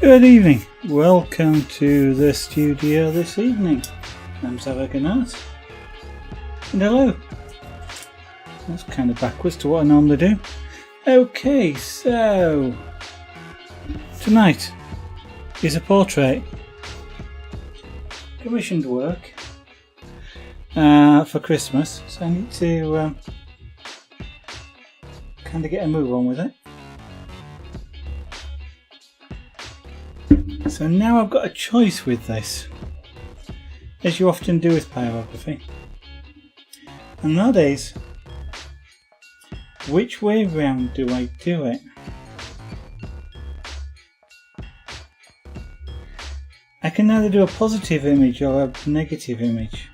Good evening, welcome to the studio this evening. I'm Zavaganat, and hello. That's kind of backwards to what I normally do. Okay, so tonight is a portrait, commissioned work for Christmas, so I need to kind of get a move on with it. So now I've got a choice with this, as you often do with pyrography, and that is, which way round do I do it? I can either do a positive image or a negative image,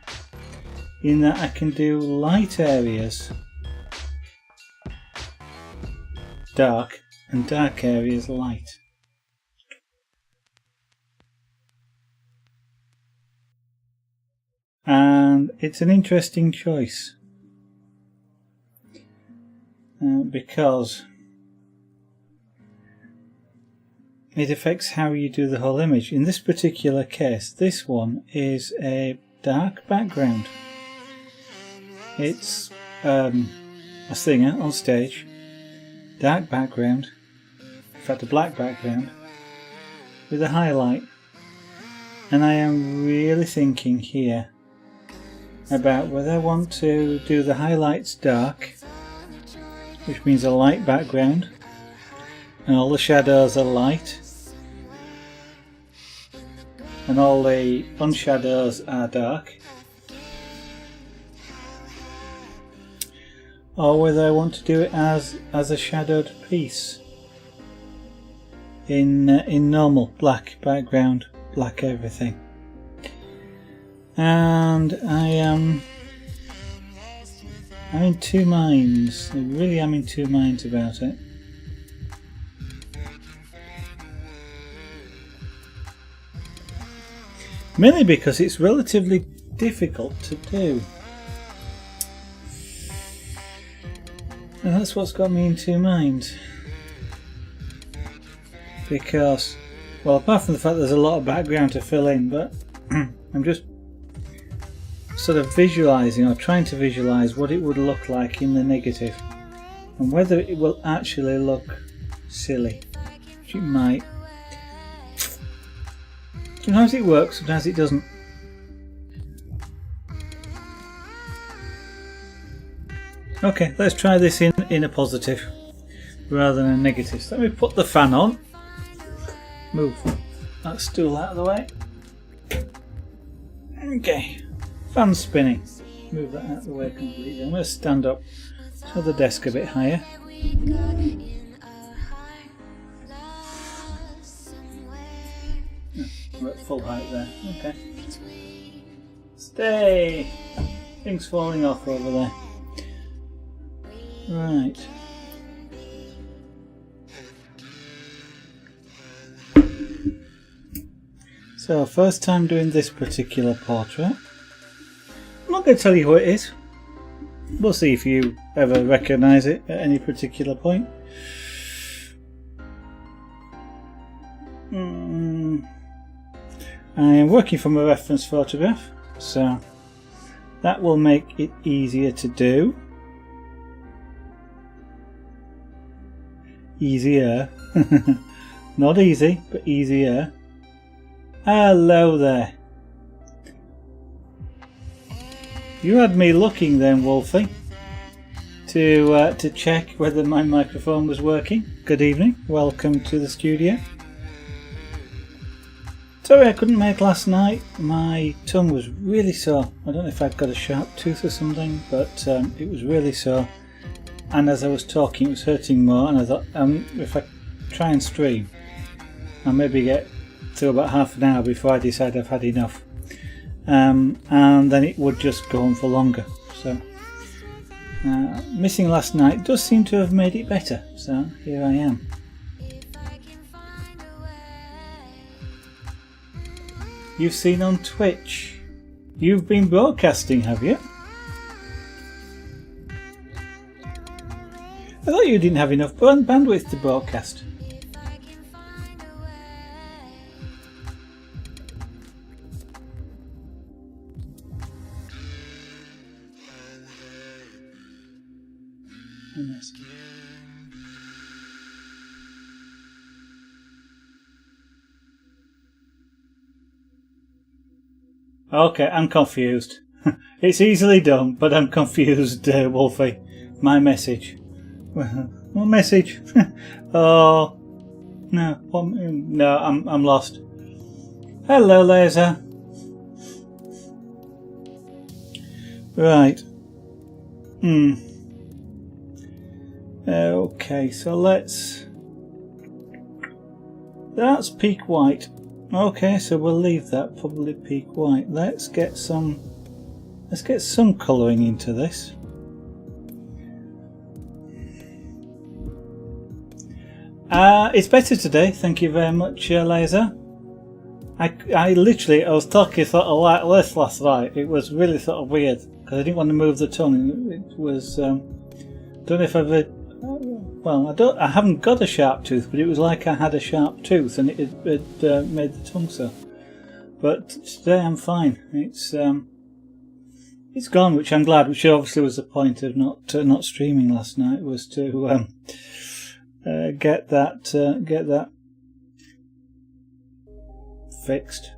in that I can do light areas dark and dark areas light. And it's an interesting choice because it affects how you do the whole image. In this particular case, this one is a dark background. It's a singer on stage, dark background, in fact a black background, with a highlight. And I am really thinking here about whether I want to do the highlights dark, which means a light background, and all the shadows are light, and all the unshadows are dark, or whether I want to do it as a shadowed piece in normal black background, black everything. And I'm in two minds. I really am in two minds about it. Mainly because it's relatively difficult to do. And that's what's got me in two minds. Because, well, apart from the fact there's a lot of background to fill in, but I'm just sort of visualising or trying to visualise what it would look like in the negative and whether it will actually look silly, which it might. Sometimes it works, sometimes it doesn't. Okay, let's try this in a positive rather than a negative. So let me put the fan on, move that stool out of the way. Okay. Fan spinning. Move that out of the way completely. I'm going to stand up to the desk a bit higher. We're at full height there. Okay. Stay! Things falling off over there. Right. So, first time doing this particular portrait. I'm not going to tell you who it is. We'll see if you ever recognise it at any particular point. I am working from a reference photograph, so that will make it easier to do. Easier. Not easy, but easier. Hello there. You had me looking then, Wolfie, to check whether my microphone was working. Good evening, welcome to the studio. Sorry I couldn't make last night, my tongue was really sore. I don't know if I'd got a sharp tooth or something, but it was really sore. And as I was talking it was hurting more, and I thought if I try and stream, I'll maybe get to about half an hour before I decide I've had enough. And then it would just go on for longer. So missing last night does seem to have made it better, so here I am. You've seen on Twitch. You've been broadcasting, have you? I thought you didn't have enough bandwidth to broadcast. Yes. Okay, I'm confused. It's easily done, but I'm confused, Wolfie. My message. What message? Oh no! No, I'm lost. Hello, Laser. Right. Okay, so let's. That's peak white. Okay, so we'll leave that probably peak white. Let's get some colouring into this. It's better today, thank you very much, Laser. I literally, I was talking sort of like this last night. It was really sort of weird because I didn't want to move the tongue. It was, don't know if I've ever, well, I haven't got a sharp tooth, but it was like I had a sharp tooth and it made the tongue so. But today I'm fine. It's gone, which I'm glad. Which obviously was the point of not streaming last night, was to get that fixed.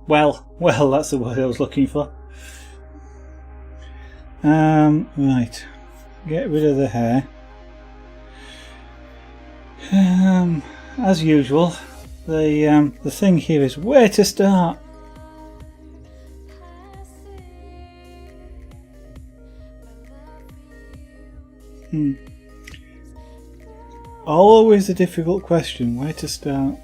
Well, that's the word I was looking for. Right, get rid of the hair. As usual, the thing here is where to start. Always a difficult question, where to start.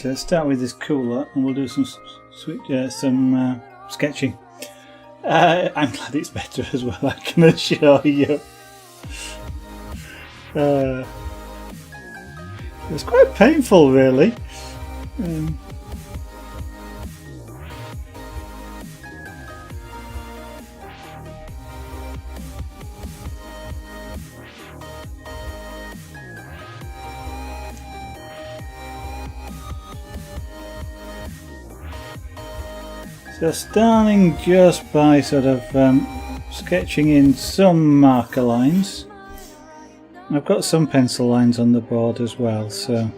Let's start with this cooler, and we'll do some sketching. I'm glad it's better as well, I can assure you. It was quite painful, really. So starting just by sort of sketching in some marker lines. I've got some pencil lines on the board as well, so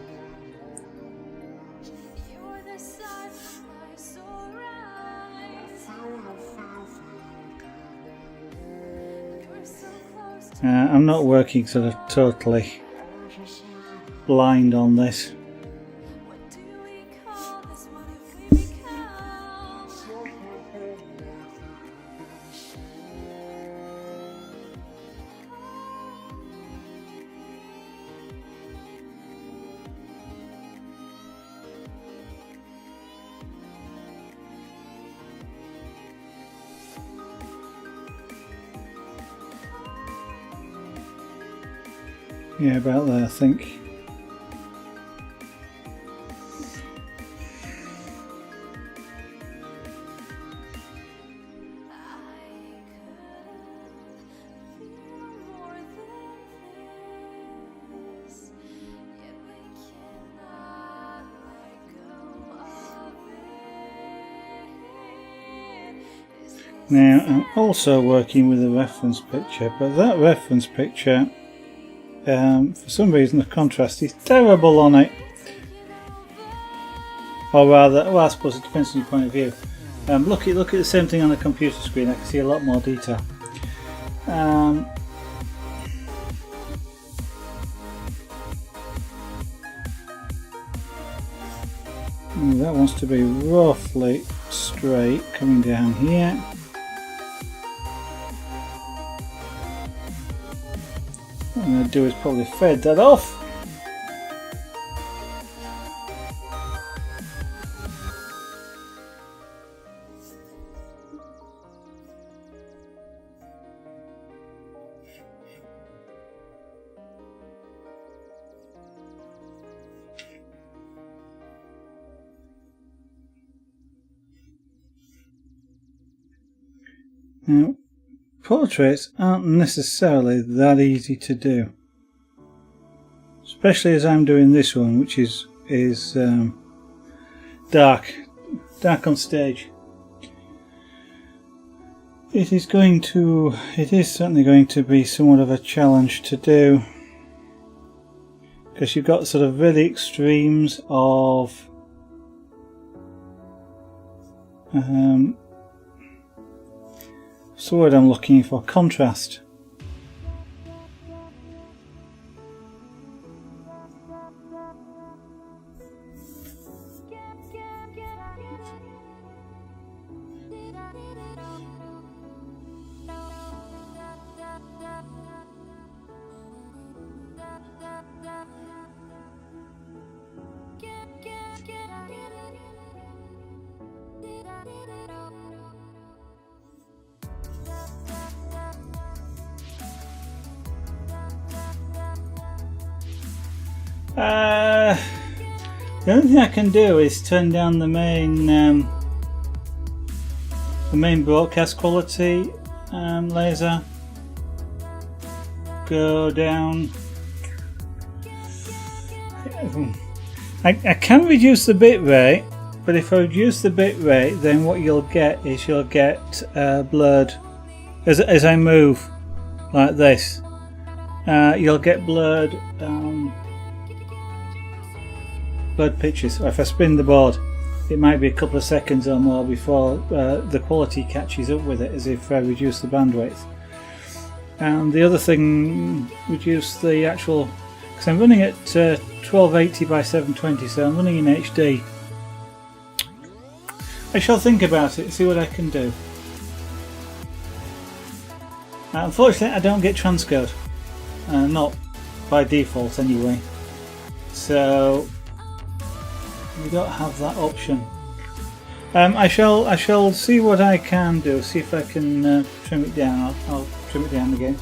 I'm not working sort of totally blind on this. Yeah, about there, I think. Now, I'm also working with a reference picture, but that reference picture, for some reason the contrast is terrible on it. Or rather, well, I suppose it depends on your point of view. Look at the same thing on the computer screen, I can see a lot more detail. That wants to be roughly straight coming down here. What I'm going to do is probably fade that off. Now, portraits aren't necessarily that easy to do, especially as I'm doing this one, which is dark on stage. It is certainly going to be somewhat of a challenge to do, because you've got sort of really extremes of what's the word I'm looking for? Contrast. The only thing I can do is turn down the main broadcast quality laser. Go down. I can reduce the bit rate, but if I reduce the bit rate, then what you'll get is blurred as I move like this. You'll get blurred pictures. If I spin the board, it might be a couple of seconds or more before the quality catches up with it, as if I reduce the bandwidth. And the other thing, reduce the actual, because I'm running at 1280 by 720, so I'm running in HD. I shall think about it, see what I can do. Unfortunately, I don't get transcode, not by default anyway, so we don't have that option. I shall see what I can do, see if I can trim it down. I'll trim it down again.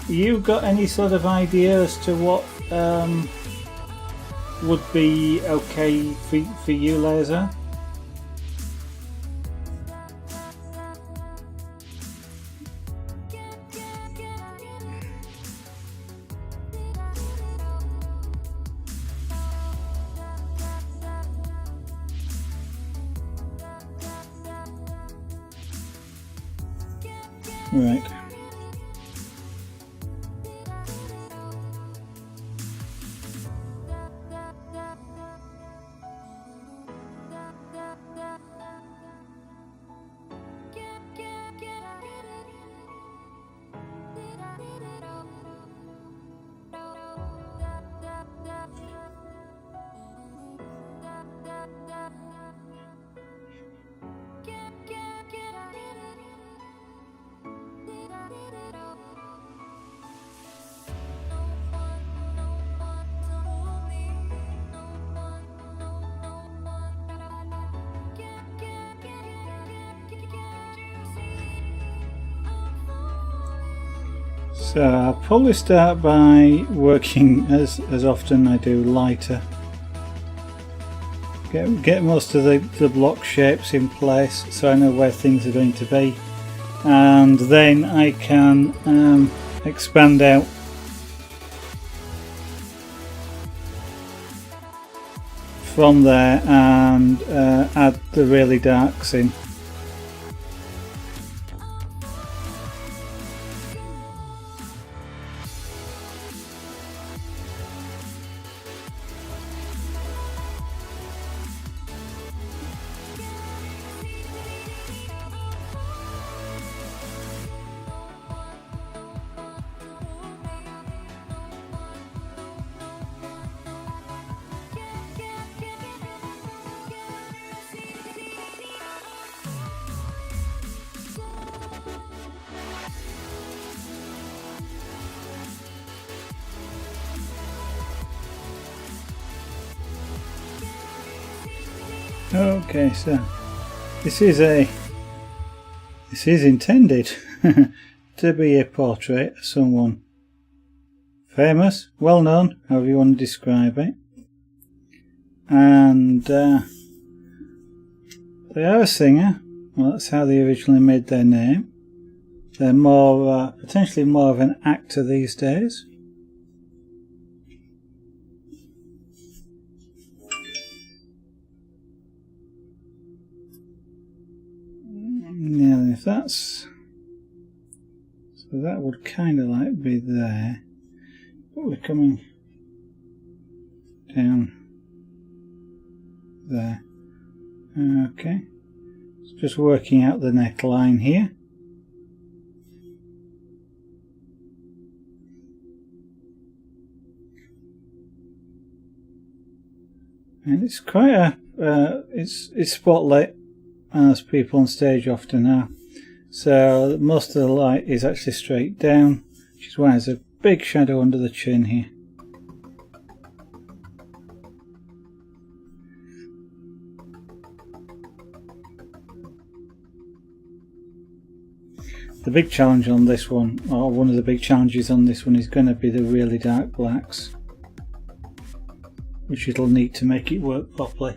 You got any sort of idea as to what would be okay for you, Laser? Right. So I'll probably start by working, as often I do, lighter. Get most of the block shapes in place so I know where things are going to be, and then I can expand out from there and add the really darks in. Okay, so this is intended to be a portrait of someone famous, well known, however you want to describe it, and they are a singer. Well, that's how they originally made their name. They're more potentially more of an actor these days. Now, if that's so, that would kind of like be there, but we're coming down there. Okay, so just working out the neckline here. And it's quite a it's spotlight, as people on stage often are. So most of the light is actually straight down, which is why there's a big shadow under the chin here. The big challenge on this one, or one of the big challenges on this one, is going to be the really dark blacks, which it'll need to make it work properly.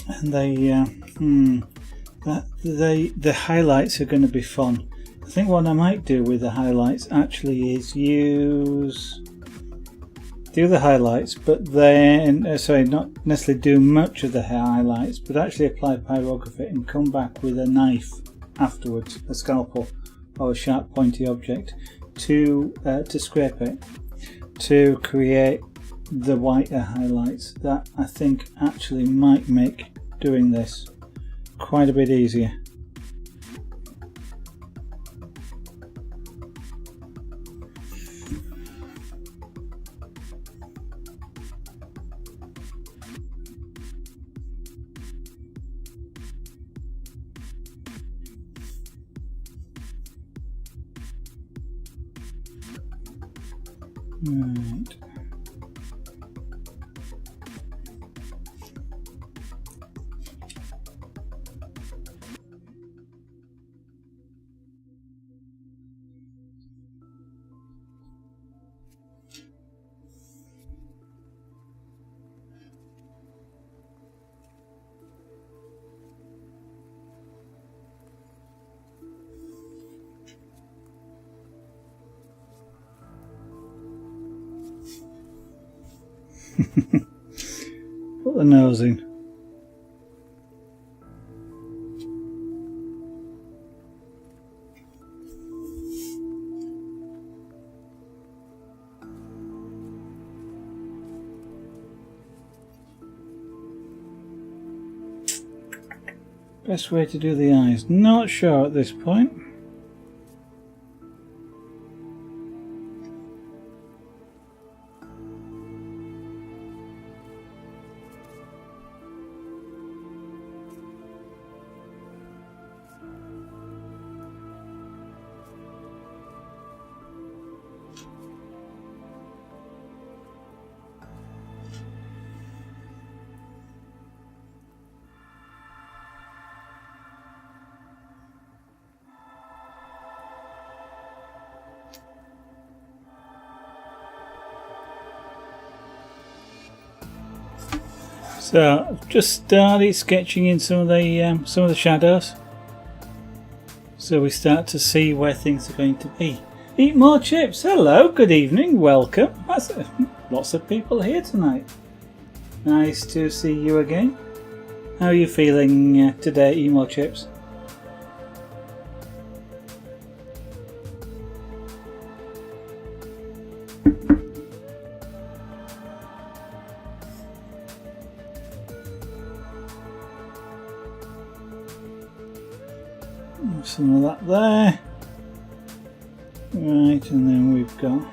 And the highlights are going to be fun. I think what I might do with the highlights actually is do the highlights, but then sorry, not necessarily do much of the highlights, but actually apply pyrography and come back with a knife afterwards, a scalpel or a sharp pointy object, to scrape it, to create the whiter highlights. That I think actually might make doing this quite a bit easier. Right. Put the nose in. Best way to do the eyes? Not sure at this point. So I've just started sketching in some of the shadows, so we start to see where things are going to be. Eat more chips. Hello, good evening, welcome. That's lots of people here tonight. Nice to see you again. How are you feeling today? Eat more chips. Some of that there. Right, and then we've got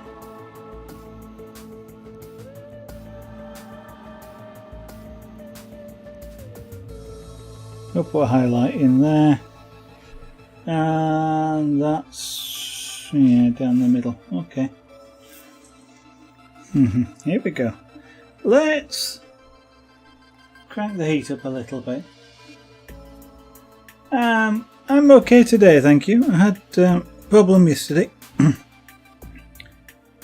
I'll put a highlight in there, and that's down the middle. Okay. Here we go. Let's crank the heat up a little bit. I'm okay today, thank you. I had a problem yesterday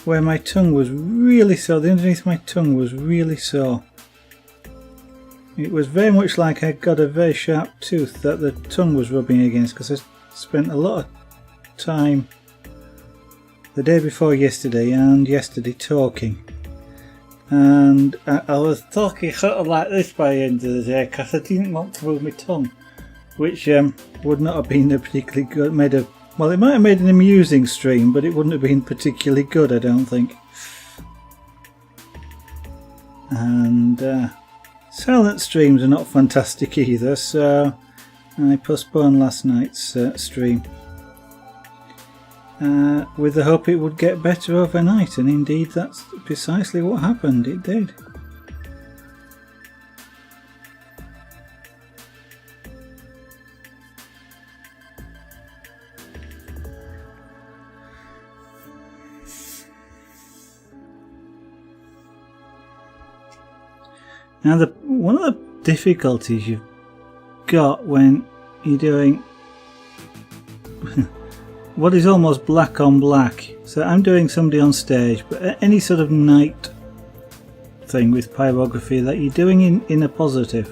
where my tongue was really sore. The underneath of my tongue was really sore. it was very much like I got a very sharp tooth that the tongue was rubbing against, because I spent a lot of time the day before yesterday and yesterday talking, and I was talking sort of like this by the end of the day because I didn't want to move my tongue, which would not have been a particularly good, well, it might have made an amusing stream, but it wouldn't have been particularly good, I don't think. And silent streams are not fantastic either, so I postponed last night's stream with the hope it would get better overnight, and indeed that's precisely what happened. It did. Now, one of the difficulties you've got when you're doing what is almost black on black, so I'm doing somebody on stage, but any sort of night thing with pyrography that you're doing in a positive,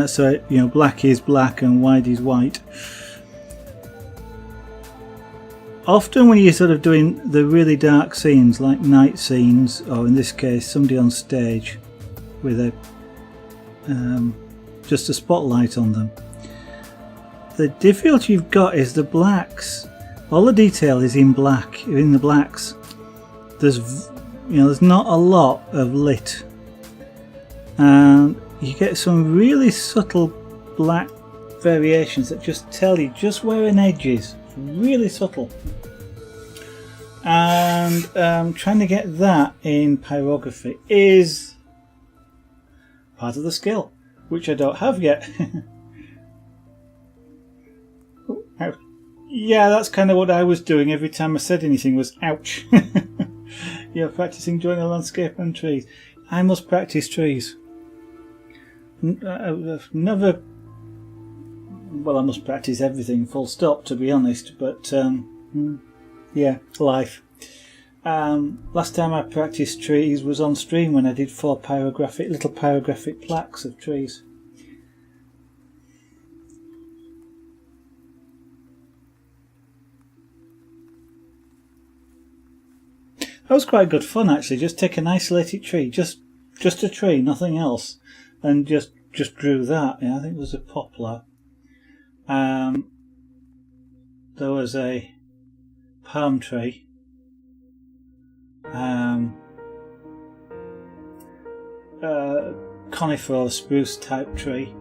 so you know, black is black and white is white. Often when you're sort of doing the really dark scenes like night scenes, or in this case somebody on stage with a just a spotlight on them, the difficulty you've got is the blacks. All the detail is in black, in the blacks. There's not a lot of lit, and you get some really subtle black variations that just tell you just where an edge is. Really subtle, and trying to get that in pyrography is part of the skill, which I don't have yet. Yeah, that's kind of what I was doing every time I said anything was ouch. Yeah, practicing drawing a landscape and trees. I must practice trees. I've never. Well, I must practice everything, full stop, to be honest, but yeah, life. Last time I practiced trees was on stream when I did 4 little pyrographic plaques of trees. That was quite good fun, actually. Just take an isolated tree, just a tree, nothing else, and just drew that. Yeah, I think it was a poplar. There was a palm tree, conifer or spruce type tree,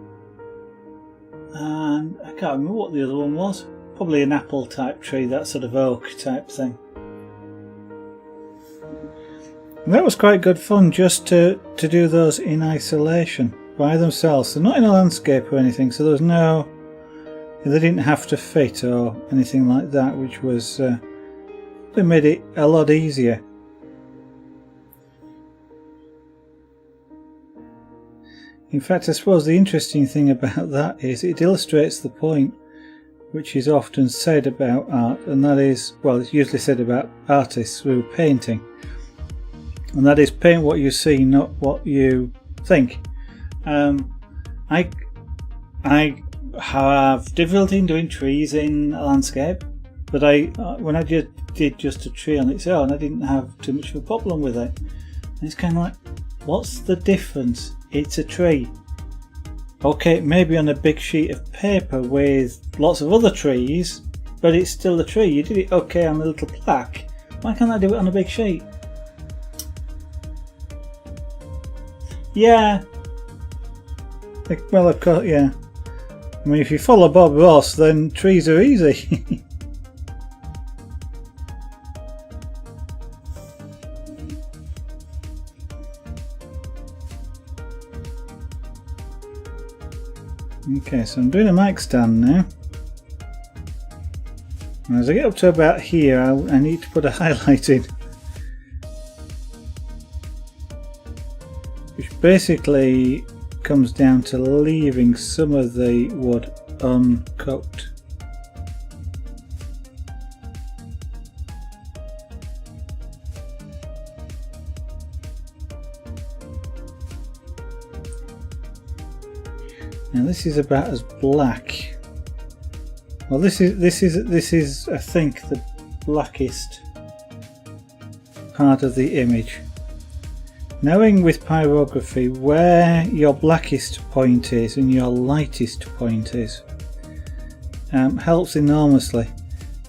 and I can't remember what the other one was. Probably an apple type tree, that sort of oak type thing. And that was quite good fun, just to do those in isolation by themselves. So not in a landscape or anything, so there was no. They didn't have to fit or anything like that, which was they made it a lot easier. In fact, I suppose the interesting thing about that is it illustrates the point which is often said about art, and that is, well, it's usually said about artists through painting, and that is paint what you see, not what you think. I have difficulty in doing trees in a landscape, but when I did just a tree on its own, I didn't have too much of a problem with it. And it's kind of like, what's the difference? It's a tree. Okay, maybe on a big sheet of paper with lots of other trees, but it's still a tree. You did it okay on a little plaque. Why can't I do it on a big sheet? Yeah. Well, of course, yeah. I mean, if you follow Bob Ross, then trees are easy. Okay, so I'm doing a mic stand now. And as I get up to about here, I need to put a highlight in. Which basically comes down to leaving some of the wood uncooked. Now this is about as black. Well, this is I think the blackest part of the image. Knowing with pyrography where your blackest point is and your lightest point is helps enormously,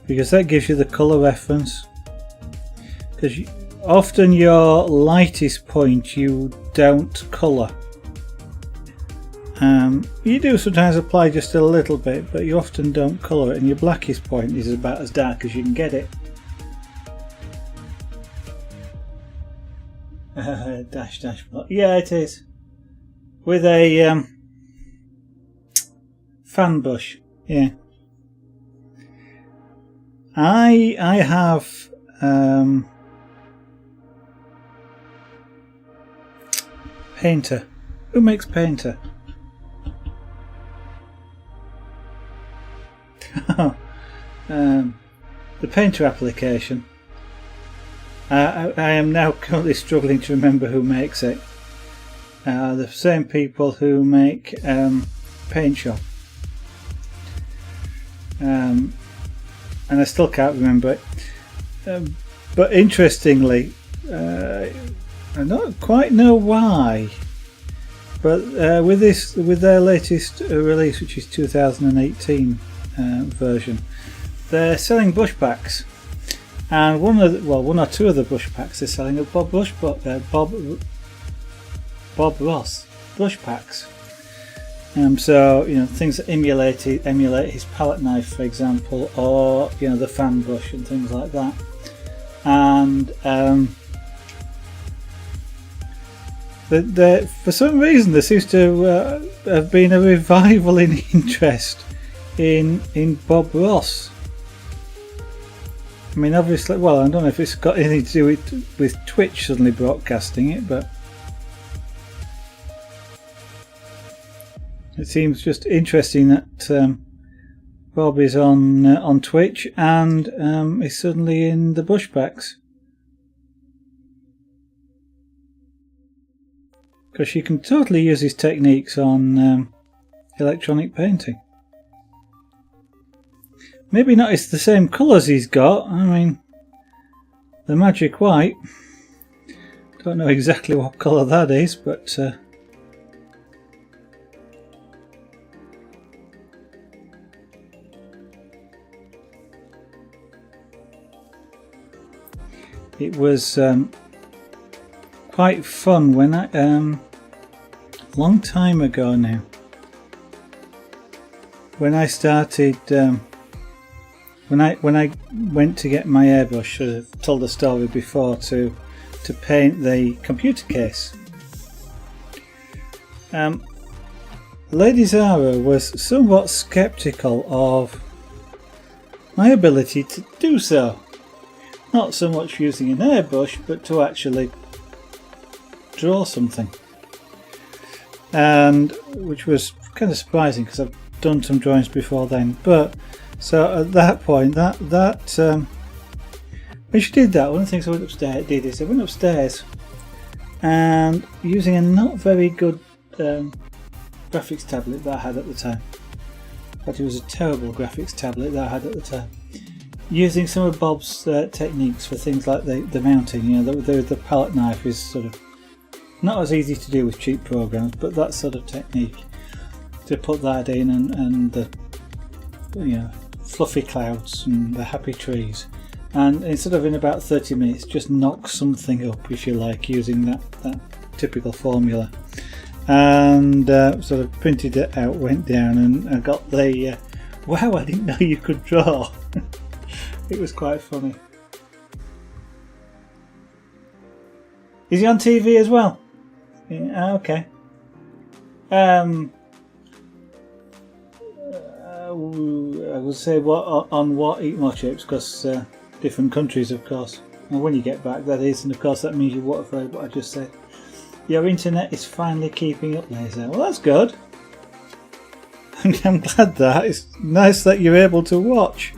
because that gives you the colour reference. Because often your lightest point you don't colour. You do sometimes apply just a little bit, but you often don't colour it, and your blackest point is about as dark as you can get it. Dash block. Yeah, it is. With a fan brush. Yeah. I have Painter. Who makes Painter? The Painter application. I am now currently struggling to remember who makes it. The same people who make Paint Shop. And I still can't remember it. But interestingly, I don't quite know why. But with their latest release, which is 2018 version, they're selling brush packs. And one or two of the brush packs they're selling are Bob Ross brush packs. So things that emulate his palette knife, for example, or the fan brush and things like that. And for some reason there seems to have been a revival in interest in Bob Ross. I mean, obviously, well, I don't know if it's got anything to do with Twitch suddenly broadcasting it, but it seems just interesting that Bob is on Twitch and is suddenly in the brush packs. Because you can totally use his techniques on electronic painting. Maybe not it's the same colours he's got. I mean, the magic white. Don't know exactly what colour that is, but it was quite fun when I long time ago now, when I started when I went to get my airbrush, I've told the story before, to paint the computer case. Lady Zara was somewhat sceptical of my ability to do so. Not so much using an airbrush, but to actually draw something. And which was kind of surprising because I've done some drawings before then. But so at that point, when she did that, one of the things I went upstairs and using a not very good graphics tablet that I had at the time. In fact, it was a terrible graphics tablet that I had at the time. Using some of Bob's techniques for things like the mounting, the palette knife is sort of not as easy to do with cheap programs, but that sort of technique to put that in and the fluffy clouds and the happy trees, and instead of in about 30 minutes just knock something up, if you like, using that typical formula, and sort of printed it out, went down and got the wow, I didn't know you could draw. It was quite funny. Is he on TV as well? Yeah, okay. I would say on what Eat More Chips, because different countries, of course. And when you get back, that is, and of course that means you won't have heard what I just said. Your internet is finally keeping up, Laser. Well, that's good. I'm glad that. It's nice that you're able to watch.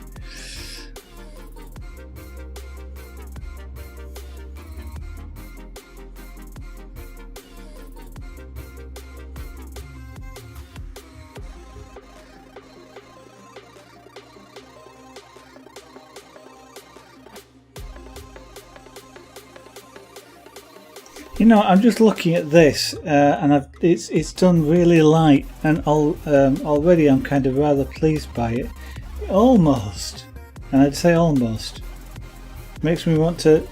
You know, I'm just looking at this, and it's done really light, and already I'm kind of rather pleased by it. Almost, and I'd say almost, makes me want to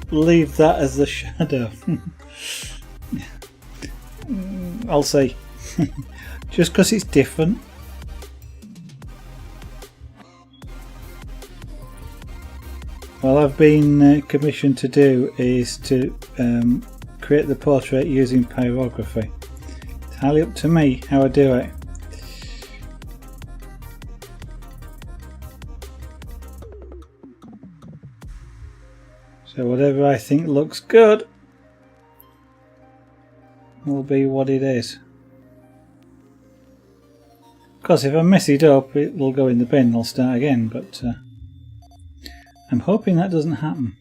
leave that as the shadow. I'll say, just because it's different. What I've been commissioned to do is to create the portrait using pyrography. It's entirely up to me how I do it. So whatever I think looks good will be what it is. Of course, if I mess it up, it will go in the bin and I'll start again, but I'm hoping that doesn't happen.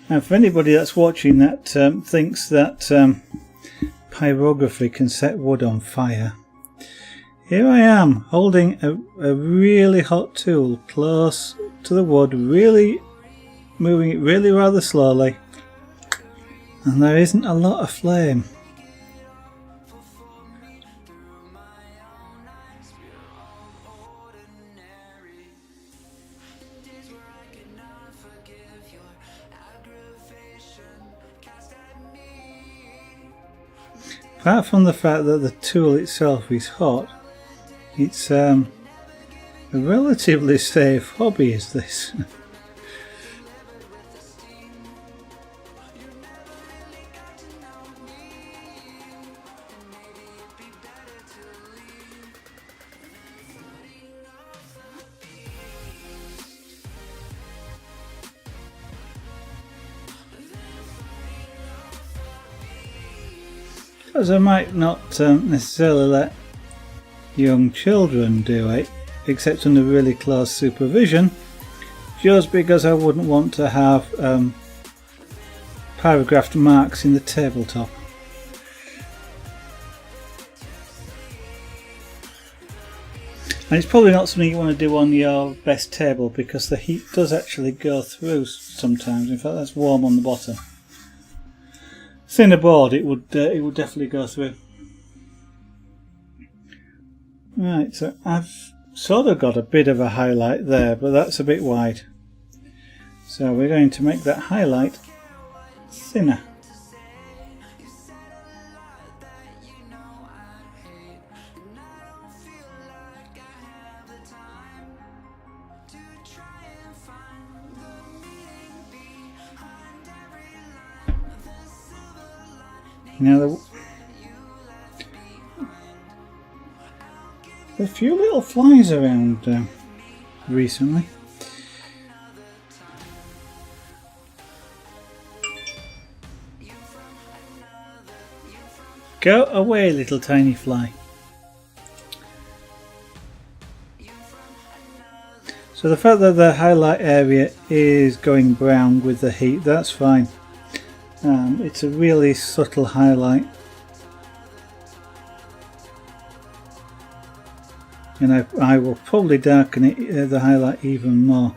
And for anybody that's watching that thinks that pyrography can set wood on fire, here I am holding a really hot tool close to the wood, really moving it really rather slowly, and there isn't a lot of flame. Apart from the fact that the tool itself is hot, it's a relatively safe hobby, is this. Because I might not necessarily let young children do it, except under really close supervision, just because I wouldn't want to have pyrographed marks in the tabletop. And it's probably not something you want to do on your best table, because the heat does actually go through sometimes. In fact, that's warm on the bottom. Thinner board, it would definitely go through. Right, so I've sort of got a bit of a highlight there, but that's a bit wide. So we're going to make that highlight thinner. Now there are a few little flies around recently. Go away, little tiny fly. So the fact that the highlight area is going brown with the heat, that's fine. It's a really subtle highlight, and I will probably darken it, the highlight even more.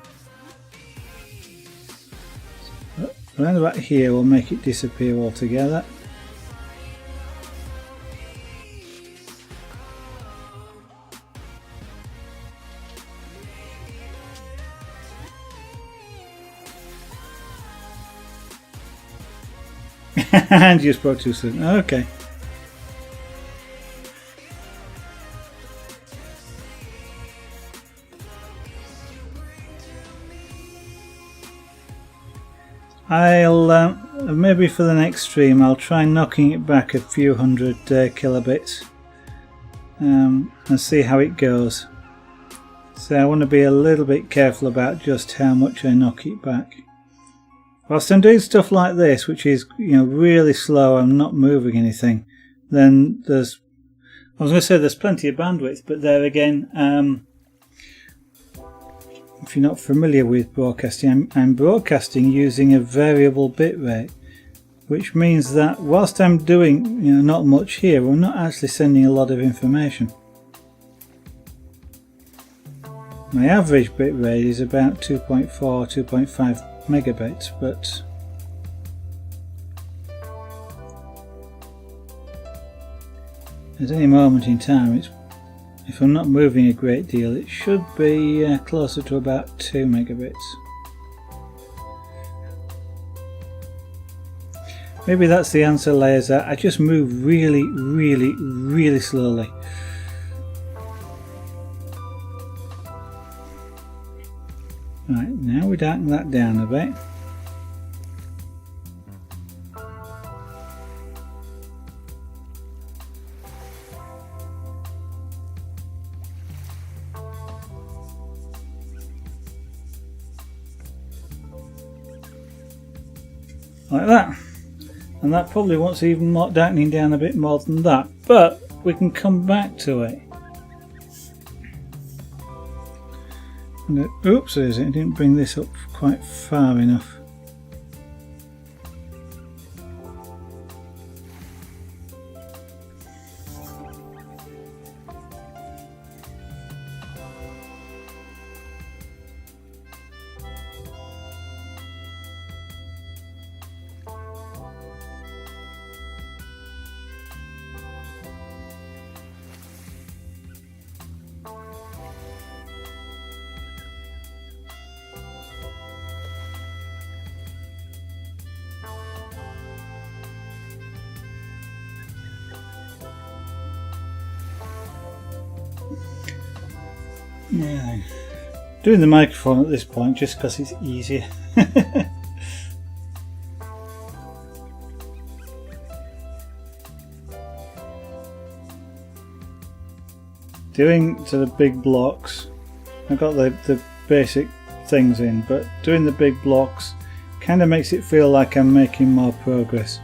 So around about here we'll make it disappear altogether. And you spoke too soon. Okay. I'll maybe for the next stream I'll try knocking it back a few hundred kilobits and see how it goes. So I want to be a little bit careful about just how much I knock it back. Whilst I'm doing stuff like this, which is, you know, really slow, I'm not moving anything, then I was going to say there's plenty of bandwidth, but there again, if you're not familiar with broadcasting, I'm broadcasting using a variable bit rate. which means that whilst I'm doing not much here, we're not actually sending a lot of information. My average bit rate is about 2.4, 2.5 megabits, but at any moment in time, if I'm not moving a great deal, it should be closer to about 2 megabits. Maybe that's the answer, layers. I just move really slowly. Right, now we darken that down a bit. Like that. And that probably wants even more darkening down a bit more than that, but we can come back to it. Oops, I didn't bring this up quite far enough. Yeah, doing the microphone at this point just because it's easier. Doing to the big blocks, I've got the basic things in, but doing the big blocks kind of makes it feel like I'm making more progress.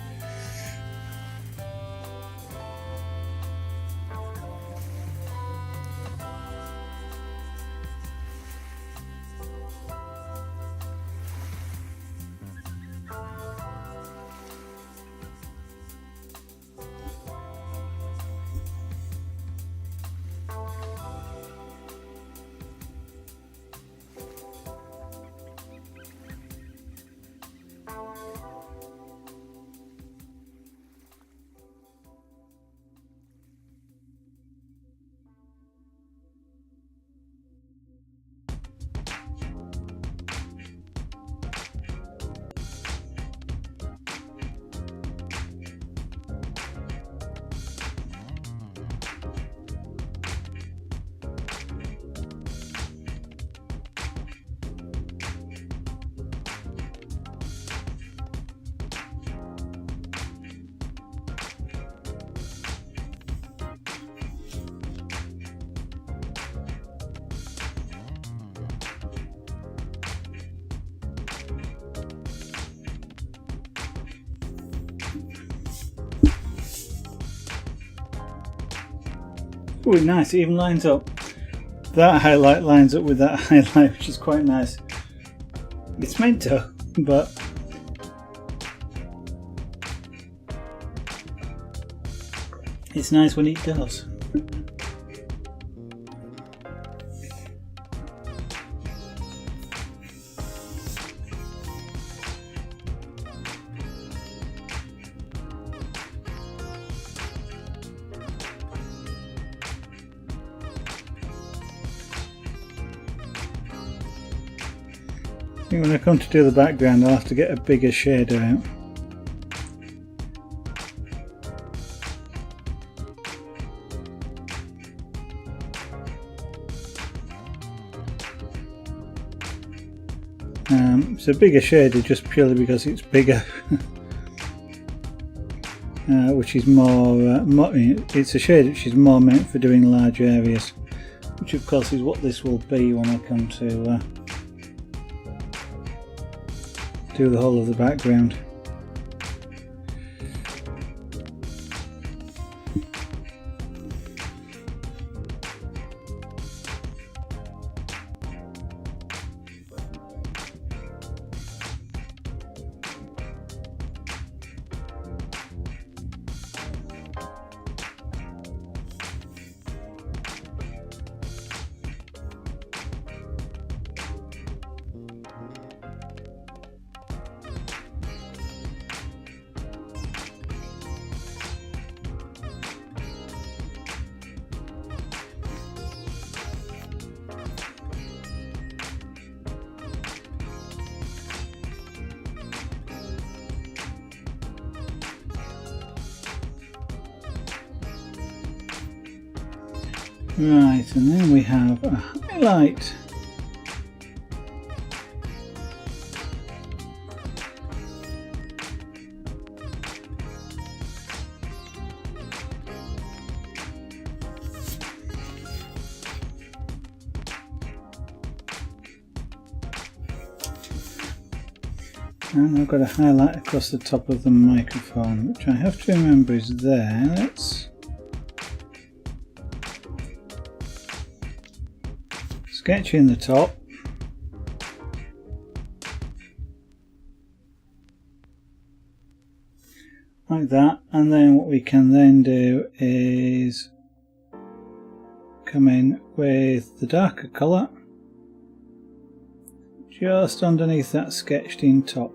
Oh, nice, it even lines up. That highlight lines up with that highlight, which is quite nice. It's meant to, but it's nice when it does. I think when I come to do the background, I'll have to get a bigger shader out. It's a bigger shader just purely because it's bigger, which is more. It's a shade which is more meant for doing large areas, which of course is what this will be when I come to do the whole of the background. Right, and then we have a highlight. And I've got a highlight across the top of the microphone, which I have to remember is there. Let's sketch in the top. Like that, and then what we can then do is come in with the darker colour just underneath that sketched in top.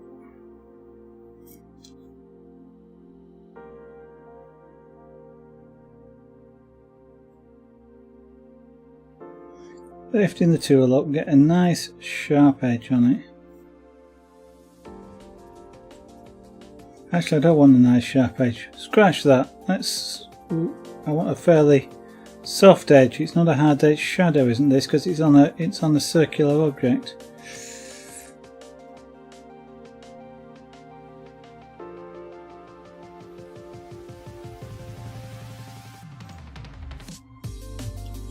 Lifting the tool up, get a nice sharp edge on it. Actually, I don't want a nice sharp edge. Scratch that. I want a fairly soft edge. It's not a hard edge shadow, isn't this? Because it's on a circular object.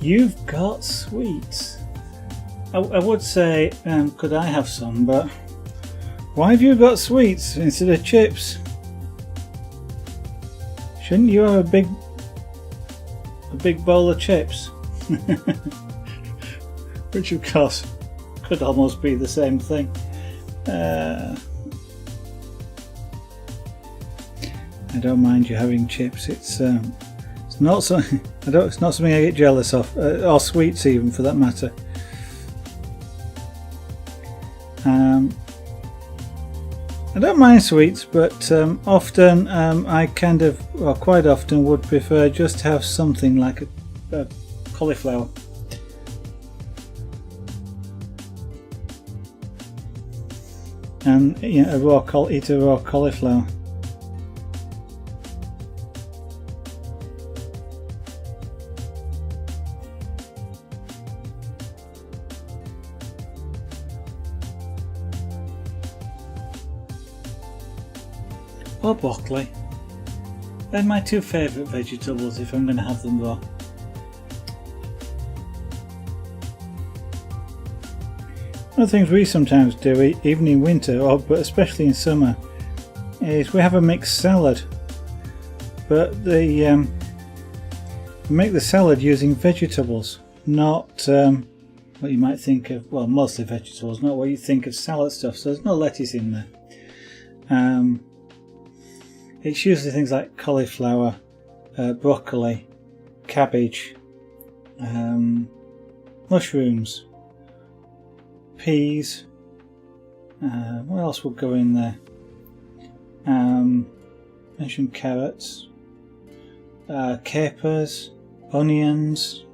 You've got sweets. I would say, could I have some? But why have you got sweets instead of chips? Shouldn't you have a big bowl of chips? Which of course could almost be the same thing. I don't mind you having chips. It's not so. It's not something I get jealous of, or sweets even for that matter. I don't mind sweets, but often I quite often would prefer just to have something like a cauliflower. And eat a raw cauliflower. Or broccoli. They're my two favourite vegetables if I'm going to have them raw. One of the things we sometimes do, even in winter, but especially in summer, is we have a mixed salad. But we make the salad using vegetables, not what you might think of, well, mostly vegetables, not what you think of salad stuff, so there's no lettuce in there. It's usually things like cauliflower, broccoli, cabbage, mushrooms, peas. What else would go in there? Mentioned carrots, capers, onions,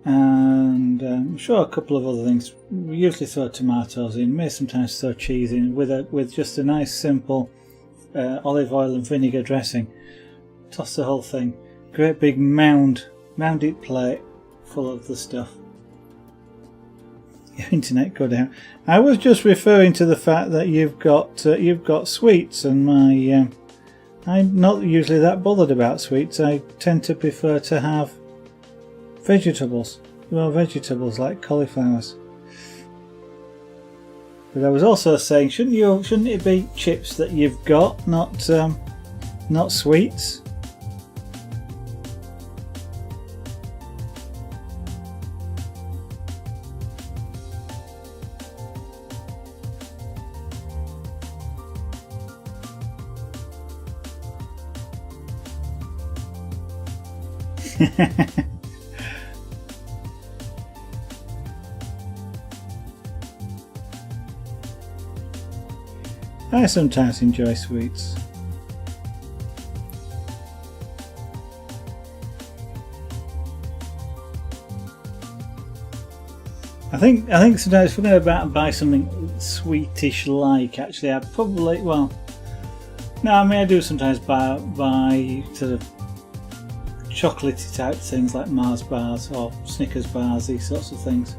and I'm sure a couple of other things. We usually throw tomatoes in, may sometimes throw cheese in with just a nice simple olive oil and vinegar dressing. Toss the whole thing. Great big mounded plate full of the stuff. Your internet go down. I was just referring to the fact that you've got sweets, and I'm not usually that bothered about sweets. I tend to prefer to have vegetables, raw vegetables like cauliflowers. But I was also saying, shouldn't it be chips that you've got, not sweets? I sometimes enjoy sweets. I think sometimes if we're going to buy something sweetish like, actually I'd probably, well, no, I mean I do sometimes buy sort of chocolatey type things like Mars bars or Snickers bars, these sorts of things.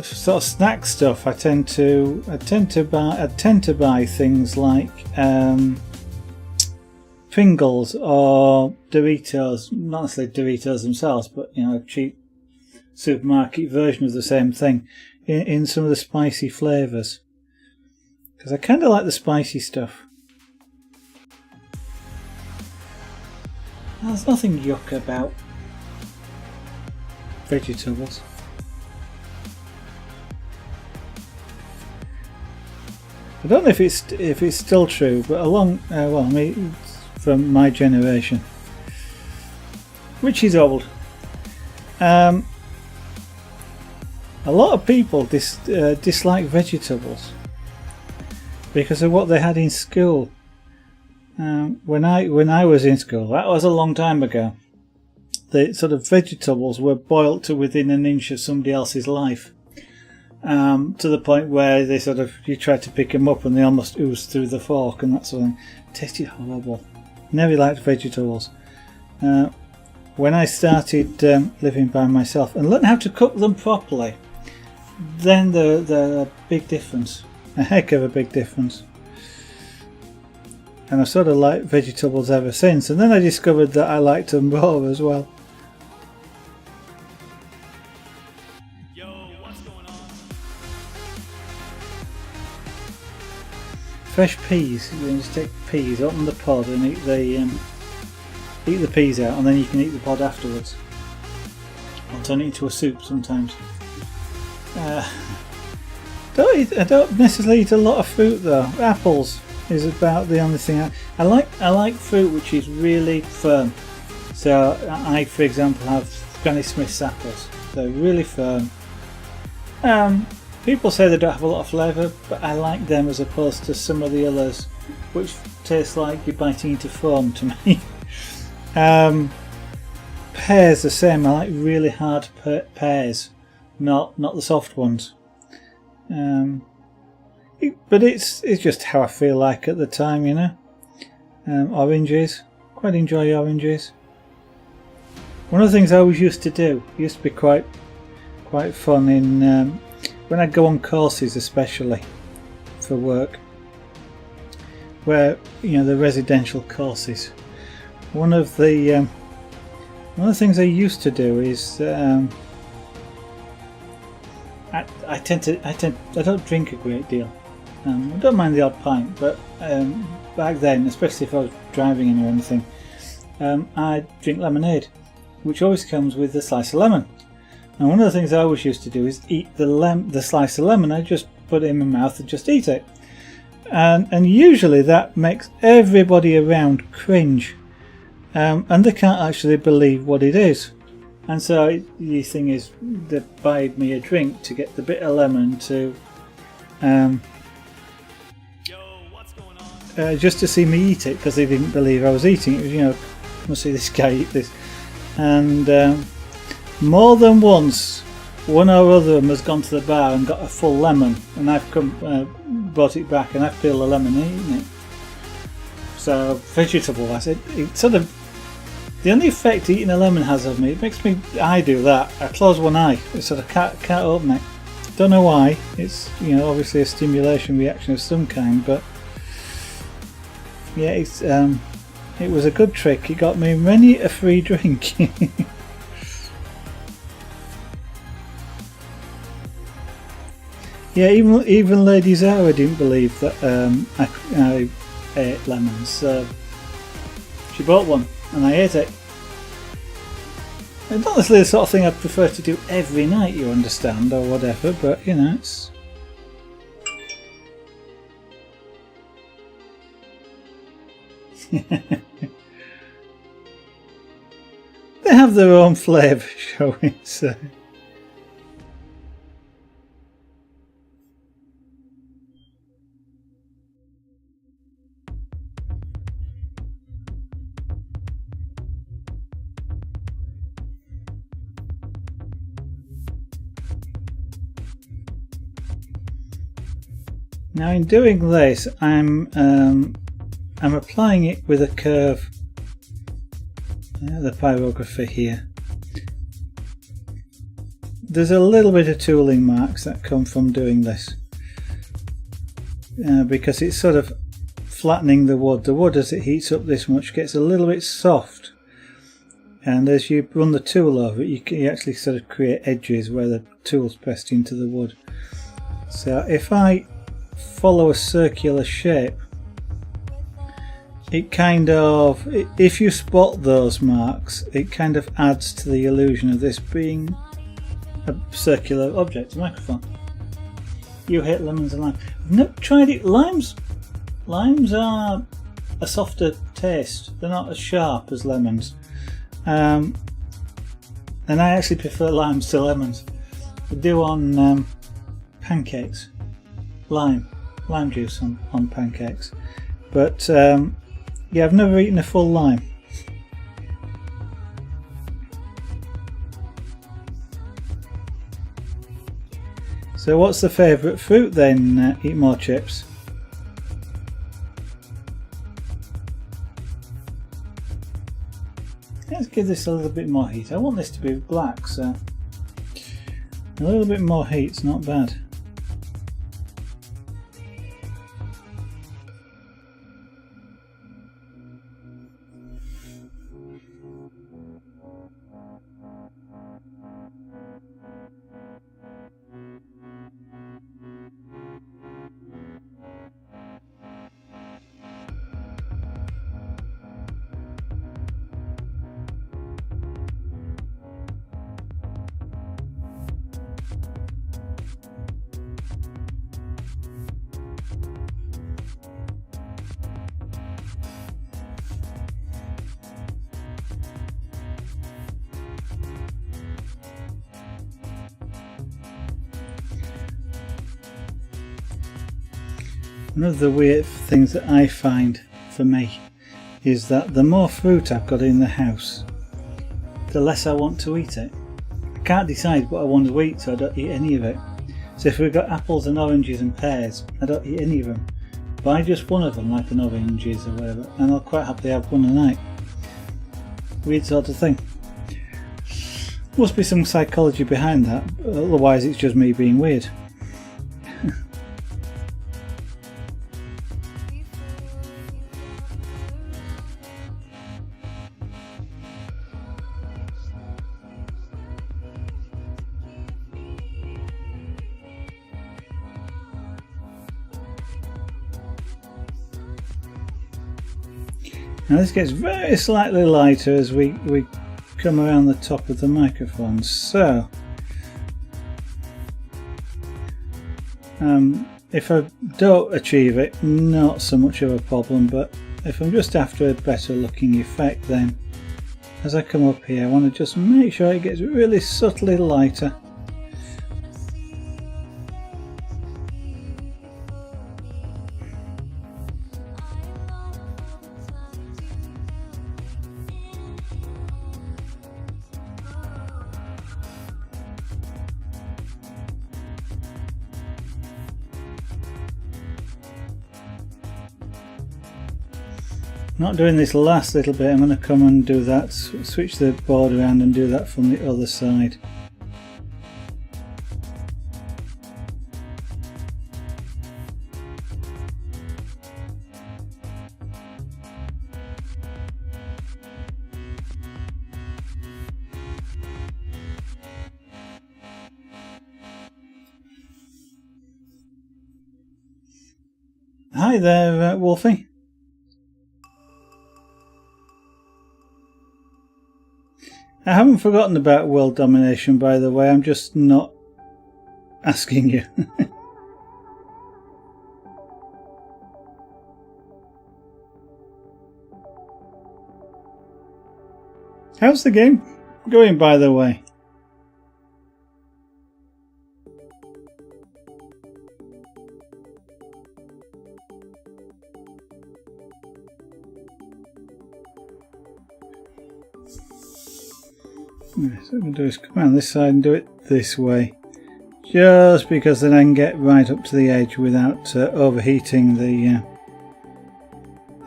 Sort of snack stuff, I tend to buy things like Pringles or Doritos, not necessarily Doritos themselves, but a cheap supermarket version of the same thing in some of the spicy flavours, because I kind of like the spicy stuff. There's nothing yuck about vegetables. I don't know if it's still true, but from my generation, which is old, a lot of people dislike vegetables because of what they had in school. When I was in school, that was a long time ago, the sort of vegetables were boiled to within an inch of somebody else's life. To the point where you tried to pick them up and they almost oozed through the fork and that sort of thing. It tasted horrible. Never liked vegetables. When I started living by myself and learned how to cook them properly, then there's a big difference, a heck of a big difference. And I've sort of liked vegetables ever since. And then I discovered that I liked them raw as well. Fresh peas, you can just take peas, open the pod and eat the peas out, and then you can eat the pod afterwards. I'll turn it into a soup sometimes. I don't necessarily eat a lot of fruit though. Apples is about the only thing I like fruit which is really firm. So I, for example, have Granny Smith's apples. They're really firm. People say they don't have a lot of flavour, but I like them as opposed to some of the others, which taste like you're biting into foam to me. Pears the same. I like really hard pears, not the soft ones. But it's just how I feel like at the time, Oranges, quite enjoy oranges. One of the things I always used to do, used to be quite fun in. When I go on courses, especially for work, where the residential courses, one of the things I used to do is I don't drink a great deal. I don't mind the odd pint, but back then, especially if I was driving in or anything, I drink lemonade, which always comes with a slice of lemon. And one of the things I always used to do is eat the slice of lemon. I just put it in my mouth and just eat it. And usually that makes everybody around cringe. And they can't actually believe what it is. And so the thing is, they buyed me a drink to get the bit of lemon to just to see me eat it, because they didn't believe I was eating it. It was, must see this guy eat this. And more than once, one or other of them has gone to the bar and got a full lemon, and I've brought it back and I've peeled the lemon and eaten it. So vegetable, I said, it sort of, the only effect eating a lemon has on me, it makes me, I do that, I close one eye, it sort of can't open it. Don't know why. It's obviously a stimulation reaction of some kind, but yeah, it was a good trick. It got me many a free drink. Yeah, even Lady Zara didn't believe that I ate lemons. So she bought one and I ate it. It's not necessarily the sort of thing I'd prefer to do every night, you understand, or whatever, but it's... They have their own flavour, shall we say. Now in doing this, I'm applying it with a curve, the pyrography here. There's a little bit of tooling marks that come from doing this, because it's sort of flattening the wood. The wood, as it heats up this much, gets a little bit soft, and as you run the tool over it, you actually sort of create edges where the tool's pressed into the wood. So if I follow a circular shape, it kind of, if you spot those marks, it kind of adds to the illusion of this being a circular object, a microphone. You hate lemons and limes. I've never tried it. Limes are a softer taste. They're not as sharp as lemons. And I actually prefer limes to lemons. I do on pancakes. Lime juice on pancakes. But yeah, I've never eaten a full lime. So what's the favourite fruit then, Eat More Chips? Let's give this a little bit more heat. I want this to be black, so a little bit more heat's not bad. One of the weird things that I find for me is that the more fruit I've got in the house, the less I want to eat it. I can't decide what I want to eat, so I don't eat any of it. So if we've got apples and oranges and pears, I don't eat any of them. Buy just one of them, like an oranges or whatever, and I'll quite happily have one a night. Weird sort of thing. Must be some psychology behind that, otherwise it's just me being weird. Now this gets very slightly lighter as we come around the top of the microphone, so if I don't achieve it, not so much of a problem, but if I'm just after a better looking effect, then as I come up here I want to just make sure it gets really subtly lighter. Not doing this last little bit, I'm going to come and do that, switch the board around and do that from the other side. Hi there, Wolfie. I haven't forgotten about world domination, by the way, I'm just not asking you. How's the game going, by the way? So what I'm going to do is come around this side and do it this way, just because then I can get right up to the edge without overheating the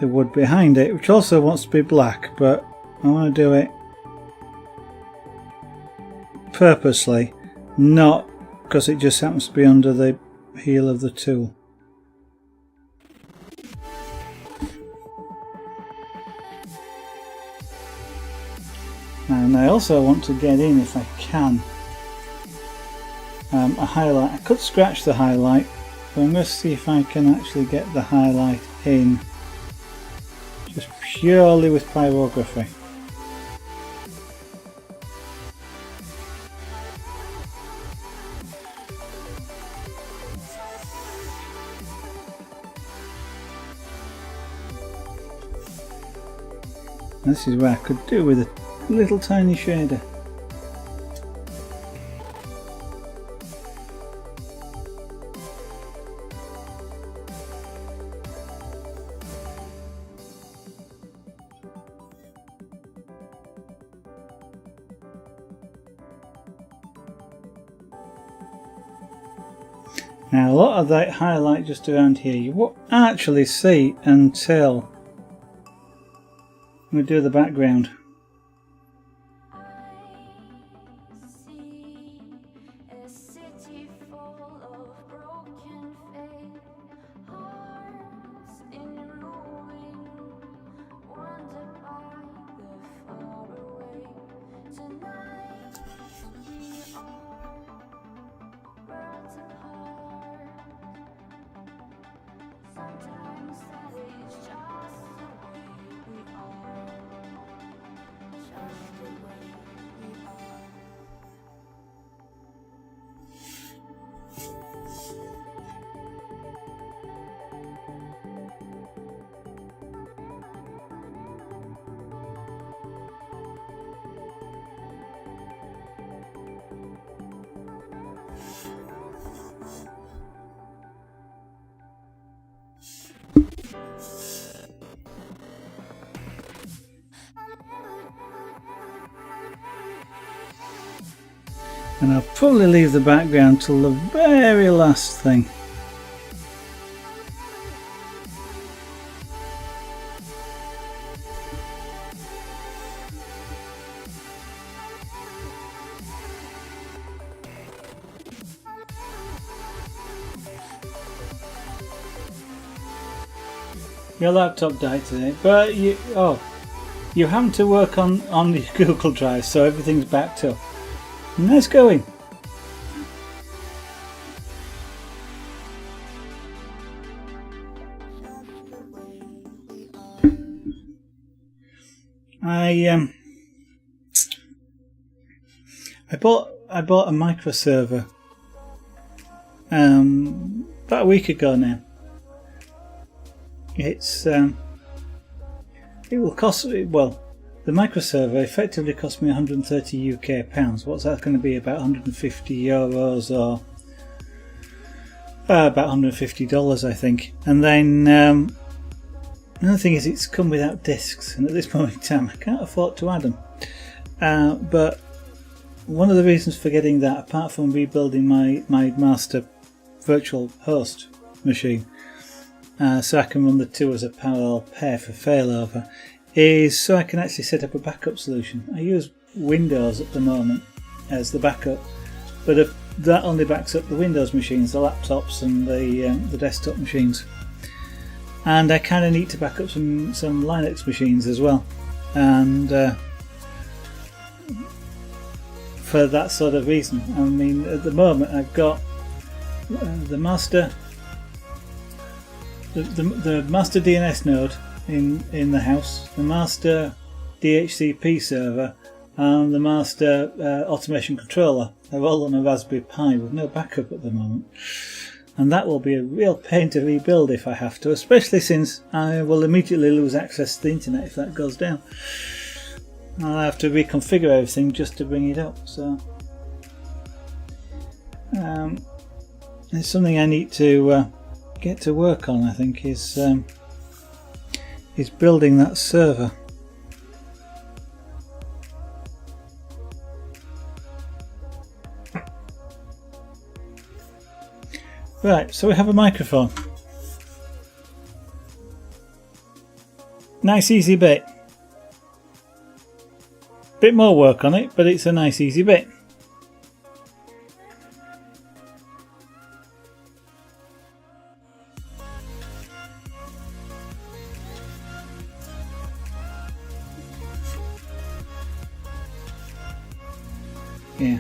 wood behind it, which also wants to be black, but I want to do it purposely, not because it just happens to be under the heel of the tool. And I also want to get in, if I can, a highlight. I could scratch the highlight, but I'm going to see if I can actually get the highlight in just purely with pyrography. This is where I could do with a little tiny shader. Now a lot of that highlight just around here you won't actually see until we do the background. And I'll probably leave the background till the very last thing. Your laptop died today, but you having to work on the Google Drive, so everything's backed up. Nice going. I bought a micro server about a week ago now. It will cost, well, the micro server effectively cost me 130 UK pounds. What's that going to be? About 150 euros or about $150, I think. And then another thing is it's come without discs, and at this moment in time I can't afford to add them. But one of the reasons for getting that, apart from rebuilding my master virtual host machine, so I can run the two as a parallel pair for failover, is so I can actually set up a backup solution. I use Windows at the moment as the backup, but if that only backs up the Windows machines, the laptops and the desktop machines. And I kind of need to back up some Linux machines as well. And for that sort of reason, I mean, at the moment I've got the master DNS node in the house, the master DHCP server, and the master automation controller. They're all on a Raspberry Pi with no backup at the moment, and that will be a real pain to rebuild if I have to, especially since I will immediately lose access to the internet if that goes down. I'll have to reconfigure everything just to bring it up. So it's something I need to get to work on, I think, is building that server. Right, so we have a microphone. Nice easy bit. Bit more work on it, but it's a nice easy bit. Yeah.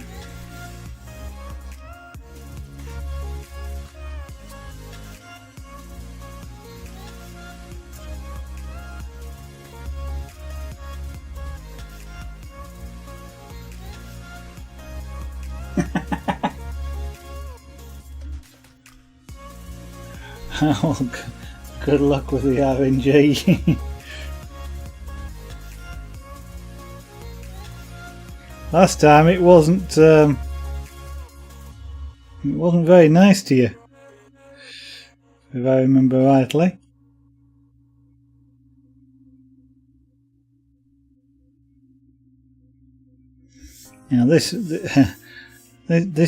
Oh, good luck with the RNG. Last time it wasn't very nice to you, if I remember rightly. Now this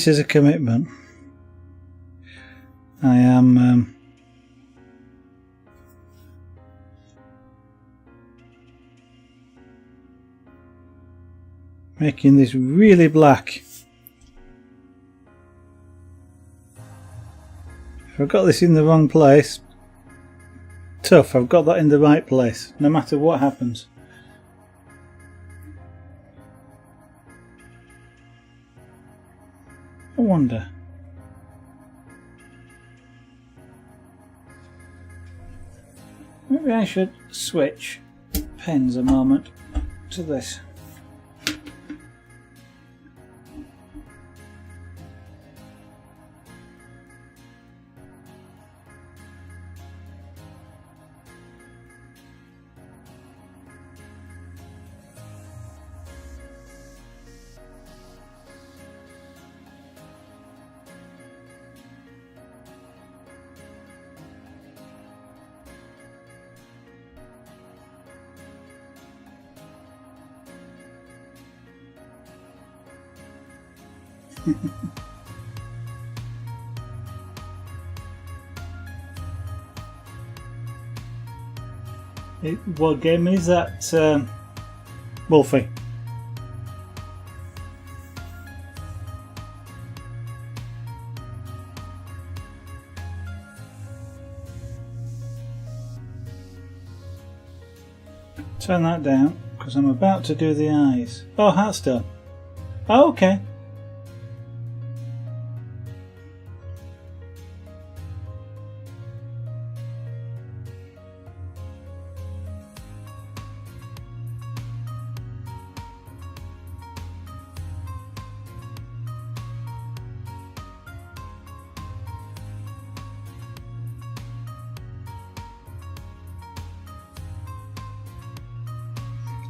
is a commitment. I am making this really black. If I've got this in the wrong place, tough, I've got that in the right place, no matter what happens. I wonder. Maybe I should switch pens a moment to this. What game is that, Wolfie? Turn that down, because I'm about to do the eyes. Oh, Hearthstone. Oh, okay.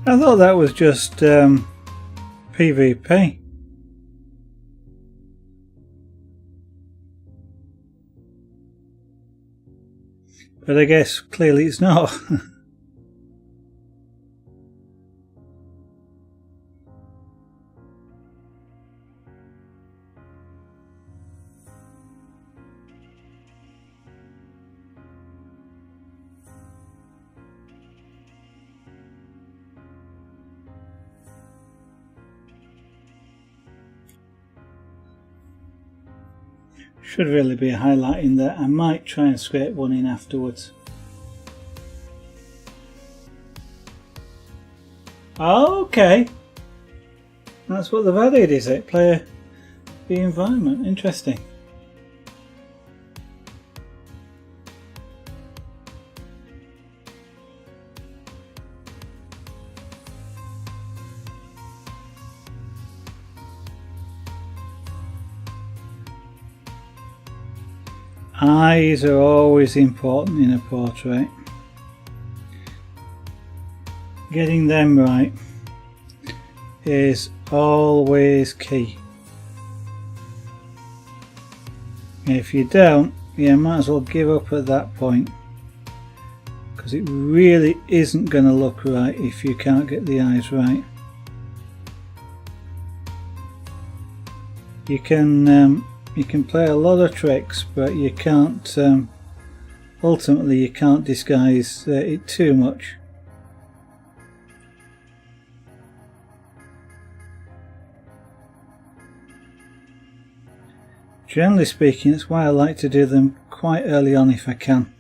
I thought that was just PvP. But I guess clearly it's not. Should really be a highlight in there. I might try and scrape one in afterwards. Oh, okay. That's what they've added, is it? Play the environment. Interesting. Eyes are always important in a portrait. Getting them right is always key. If you don't, you might as well give up at that point, because it really isn't going to look right if you can't get the eyes right. You can You can play a lot of tricks, but you can't. Ultimately, you can't disguise it too much. Generally speaking, it's why I like to do them quite early on if I can.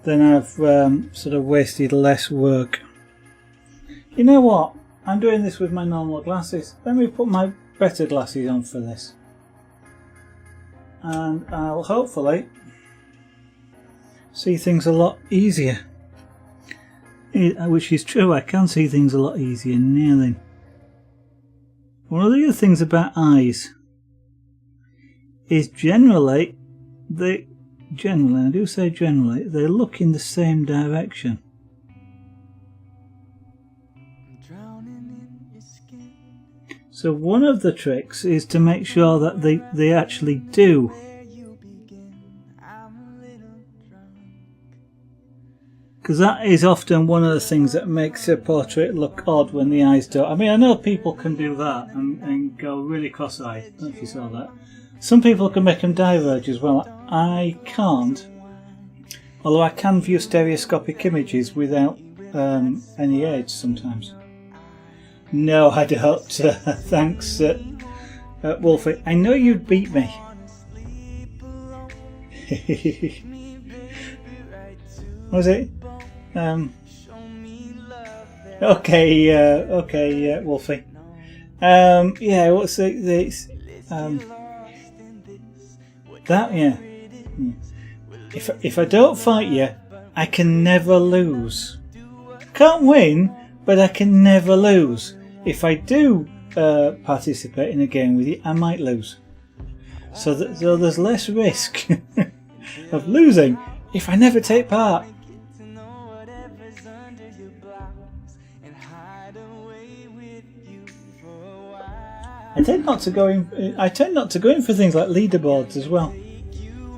Then I've sort of wasted less work. You know what? I'm doing this with my normal glasses. Let me put my better glasses on for this. And I'll hopefully see things a lot easier. Which is true, I can see things a lot easier now then. One of the other things about eyes is generally, I do say generally, they look in the same direction. So one of the tricks is to make sure that they actually do. Because that is often one of the things that makes a portrait look odd when the eyes don't. I mean, I know people can do that and go really cross-eyed. I don't know if you saw that. Some people can make them diverge as well. I can't. Although I can view stereoscopic images without any aids sometimes. No, I don't. Thanks, Wolfie. I know you'd beat me. Was it? Okay, Wolfie. Yeah, what's it? That, yeah. If I don't fight you, I can never lose. Can't win, but I can never lose. If I do participate in a game with you, I might lose. So there's less risk of losing if I never take part. I tend not to go in for things like leaderboards as well.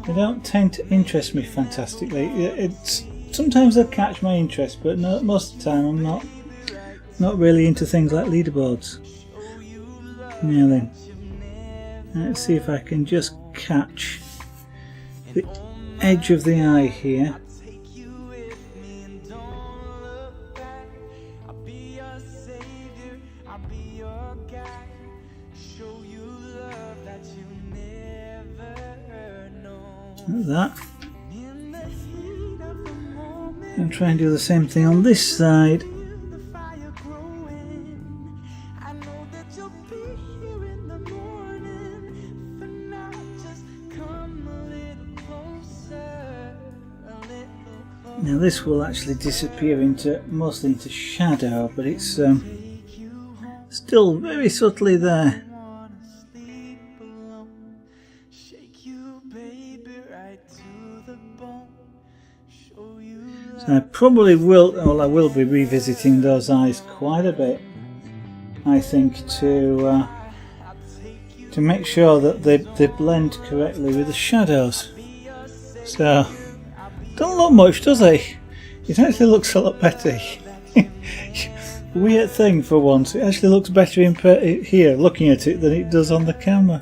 They don't tend to interest me fantastically. Sometimes they'll catch my interest, but most of the time I'm not really into things like leaderboards. Now then, let's see if I can just catch the edge of the eye here. Like that. And try and do the same thing on this side. Now this will actually disappear mostly into shadow, but it's still very subtly there. So I probably will, well, I will be revisiting those eyes quite a bit, I think, to make sure that they blend correctly with the shadows. So, don't look much, does it? It actually looks a lot better. Weird thing for once, it actually looks better in here, looking at it, than it does on the camera.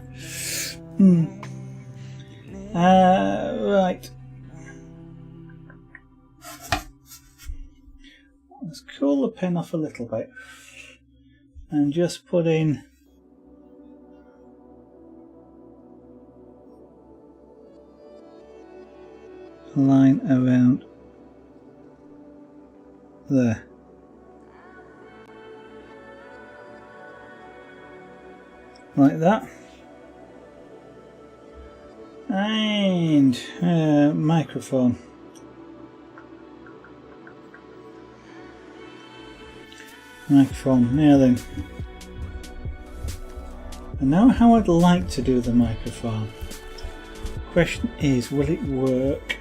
Right. Let's cool the pen off a little bit and just put in a line around there. Like that. And microphone. Now then. And now how I'd like to do the microphone. Question is, will it work?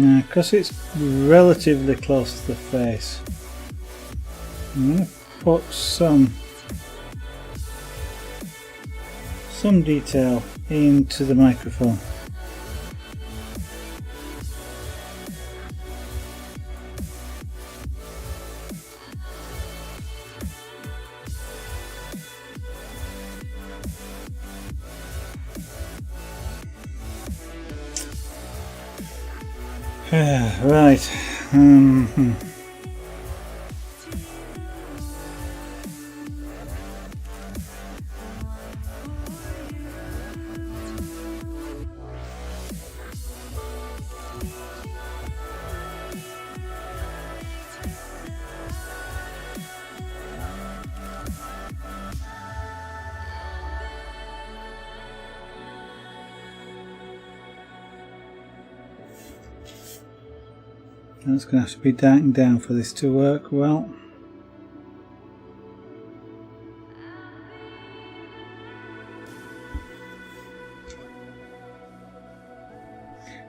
Now, because it's relatively close to the face, I'm going to put some detail into the microphone. Right. That's going to have to be darkened down for this to work well.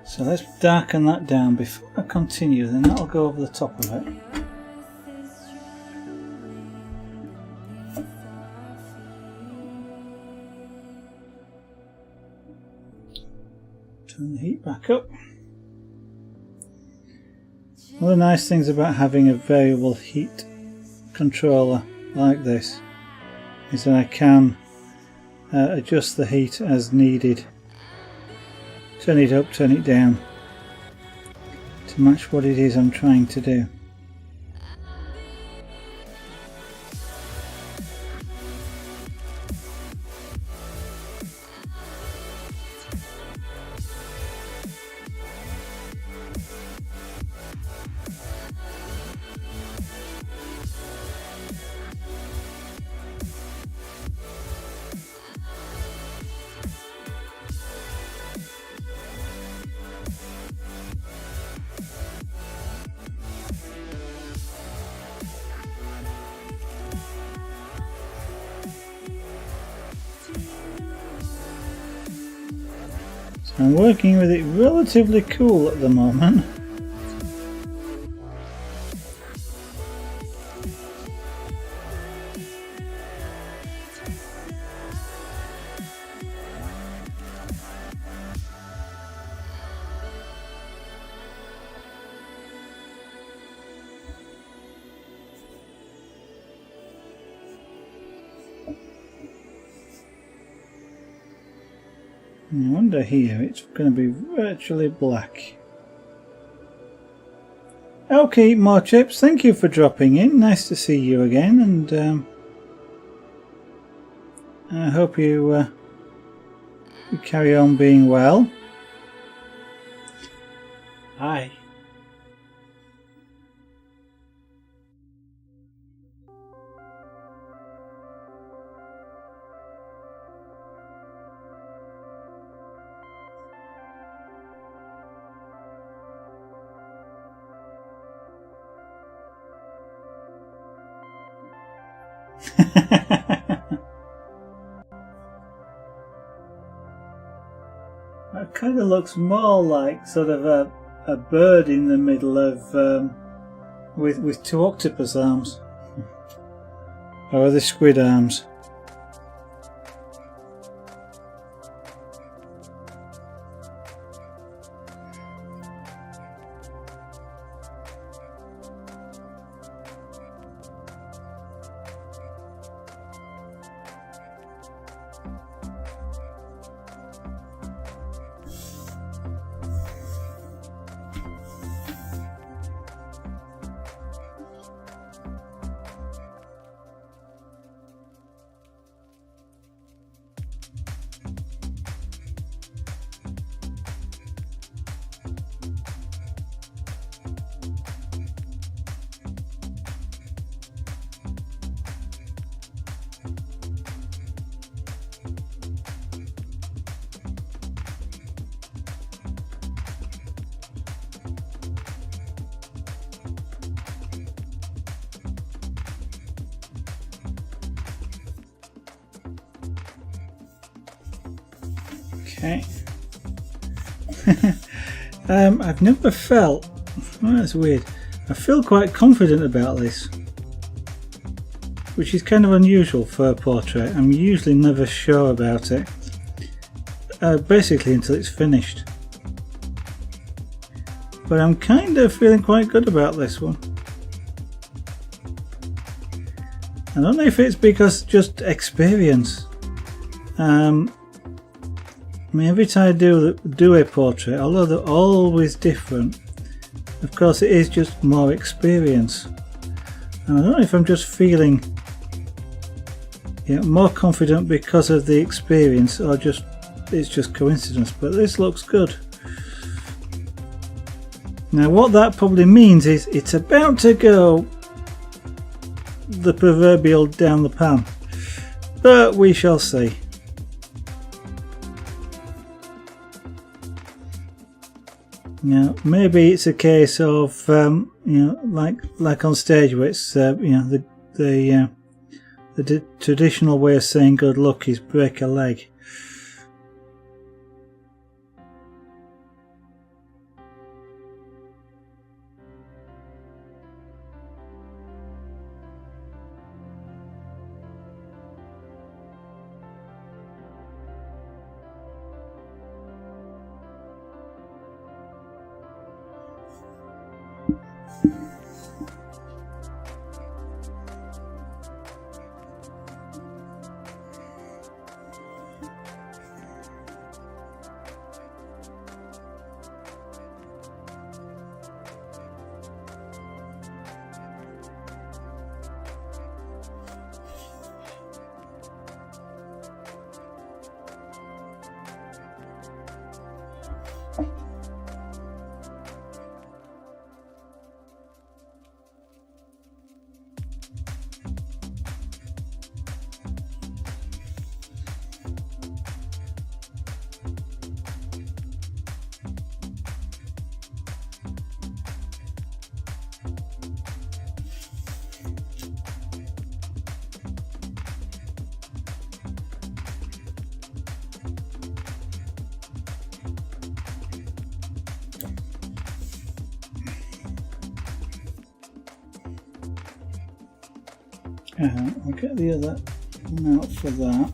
So let's darken that down before I continue, then that'll go over the top of it. Turn the heat back up. One of the nice things about having a variable heat controller like this is that I can adjust the heat as needed. Turn it up, turn it down to match what it is I'm trying to do. I'm working with it relatively cool at the moment. And under here it's going to be virtually black. Okay, more chips, thank you for dropping in. Nice to see you again, and I hope you carry on being well. Hi. That kind of looks more like sort of a bird in the middle of with two octopus arms, or are they squid arms? Okay. I've never felt, well, that's weird, I feel quite confident about this, which is kind of unusual for a portrait. I'm usually never sure about it, basically until it's finished. But I'm kind of feeling quite good about this one. I don't know if it's because just experience. I mean, every time I do a portrait, although they're always different, of course it is just more experience. And I don't know if I'm just feeling more confident because of the experience, or just it's just coincidence, but this looks good. Now what that probably means is it's about to go the proverbial down the pan, but we shall see. Now maybe it's a case of like on stage where it's the traditional way of saying good luck is break a leg. I'll get the other one out for that.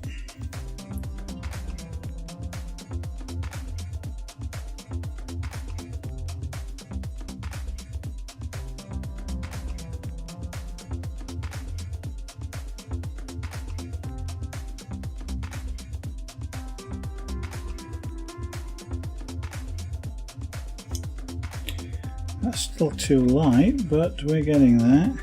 That's still too light, but we're getting there.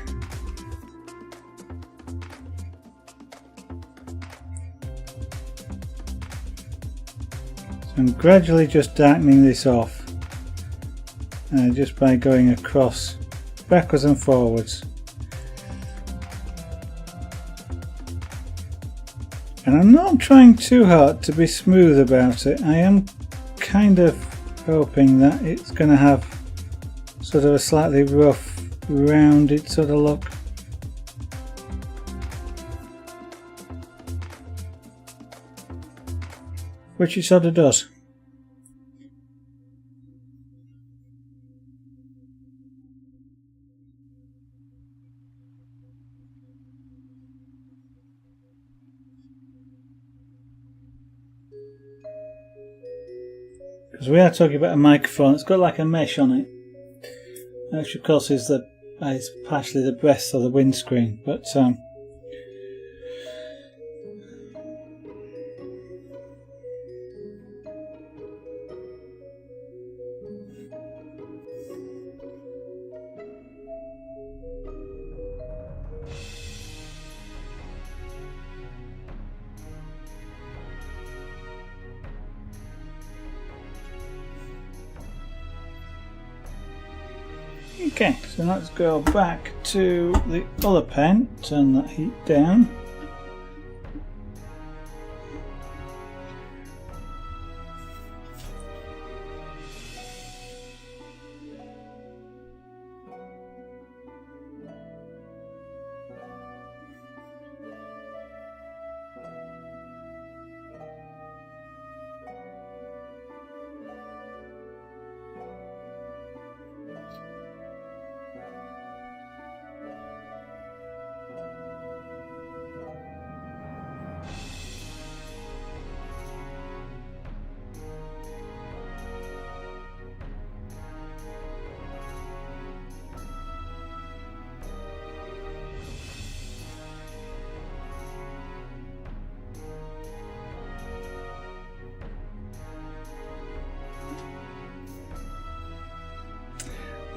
I'm gradually just darkening this off just by going across, backwards and forwards. And I'm not trying too hard to be smooth about it. I am kind of hoping that it's going to have sort of a slightly rough, rounded sort of look. Which it sort of does. Because we are talking about a microphone, it's got like a mesh on it, which of course is it's partially the breast or the windscreen, but okay, so let's go back to the other pen, turn that heat down.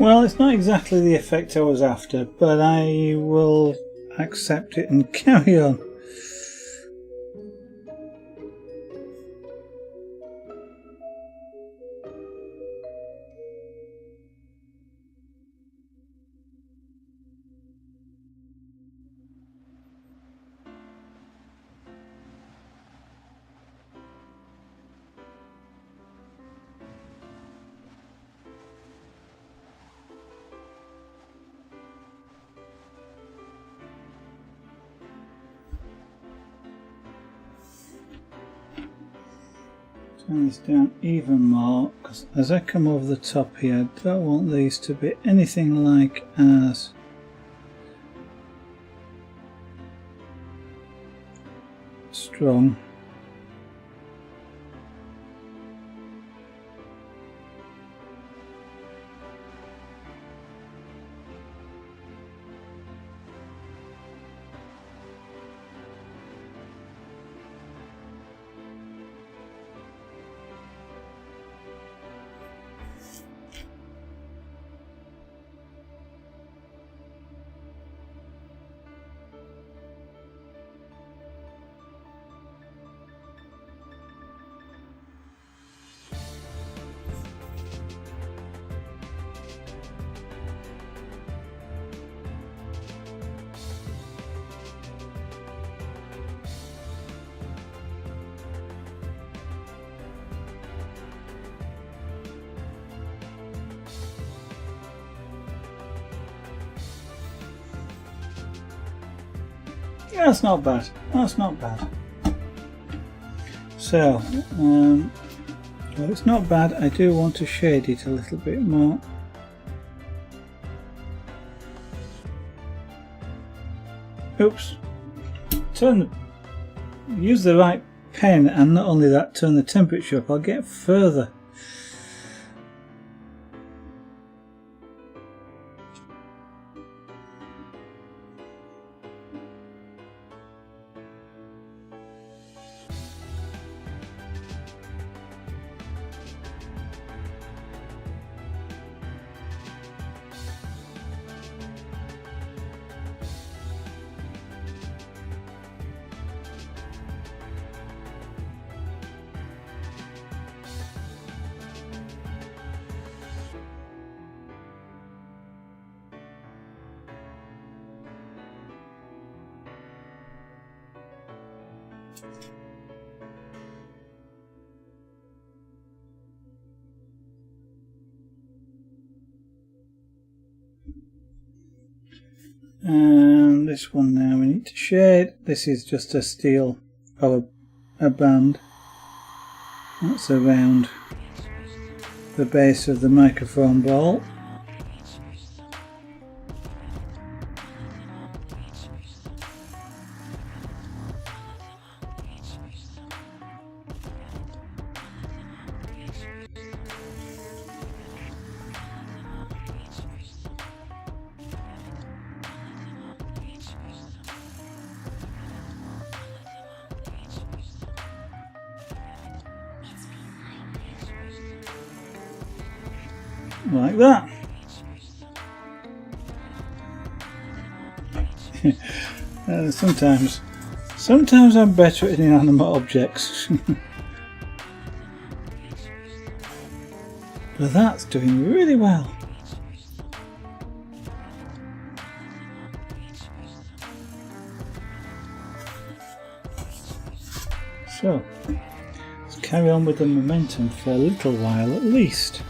Well, it's not exactly the effect I was after, but I will accept it and carry on. Turn this down even more, because as I come over the top here, I don't want these to be anything like as strong. Yeah, that's not bad. That's not bad. So, well, it's not bad. I do want to shade it a little bit more. Oops. Use the right pen, and not only that, turn the temperature up. I'll get further. And this one now we need to shade. This is just a steel or a band that's around the base of the microphone ball. Like that. Sometimes I'm better at inanimate objects. But that's doing really well. So, let's carry on with the momentum for a little while at least.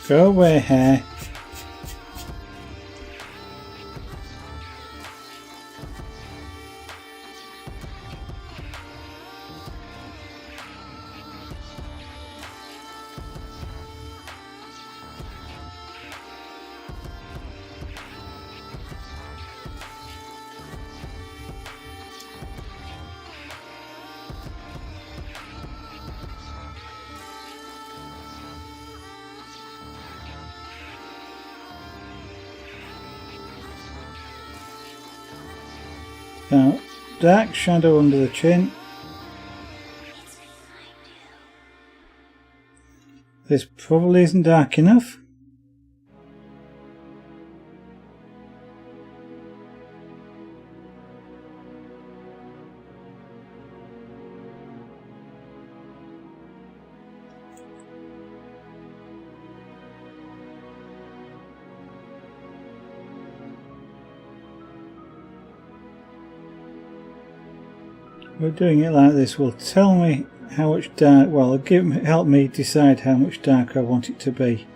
Go away, hair. Now, dark shadow under the chin. This probably isn't dark enough. We're doing it like this will tell me how much dark, well, it'll help me decide how much darker I want it to be.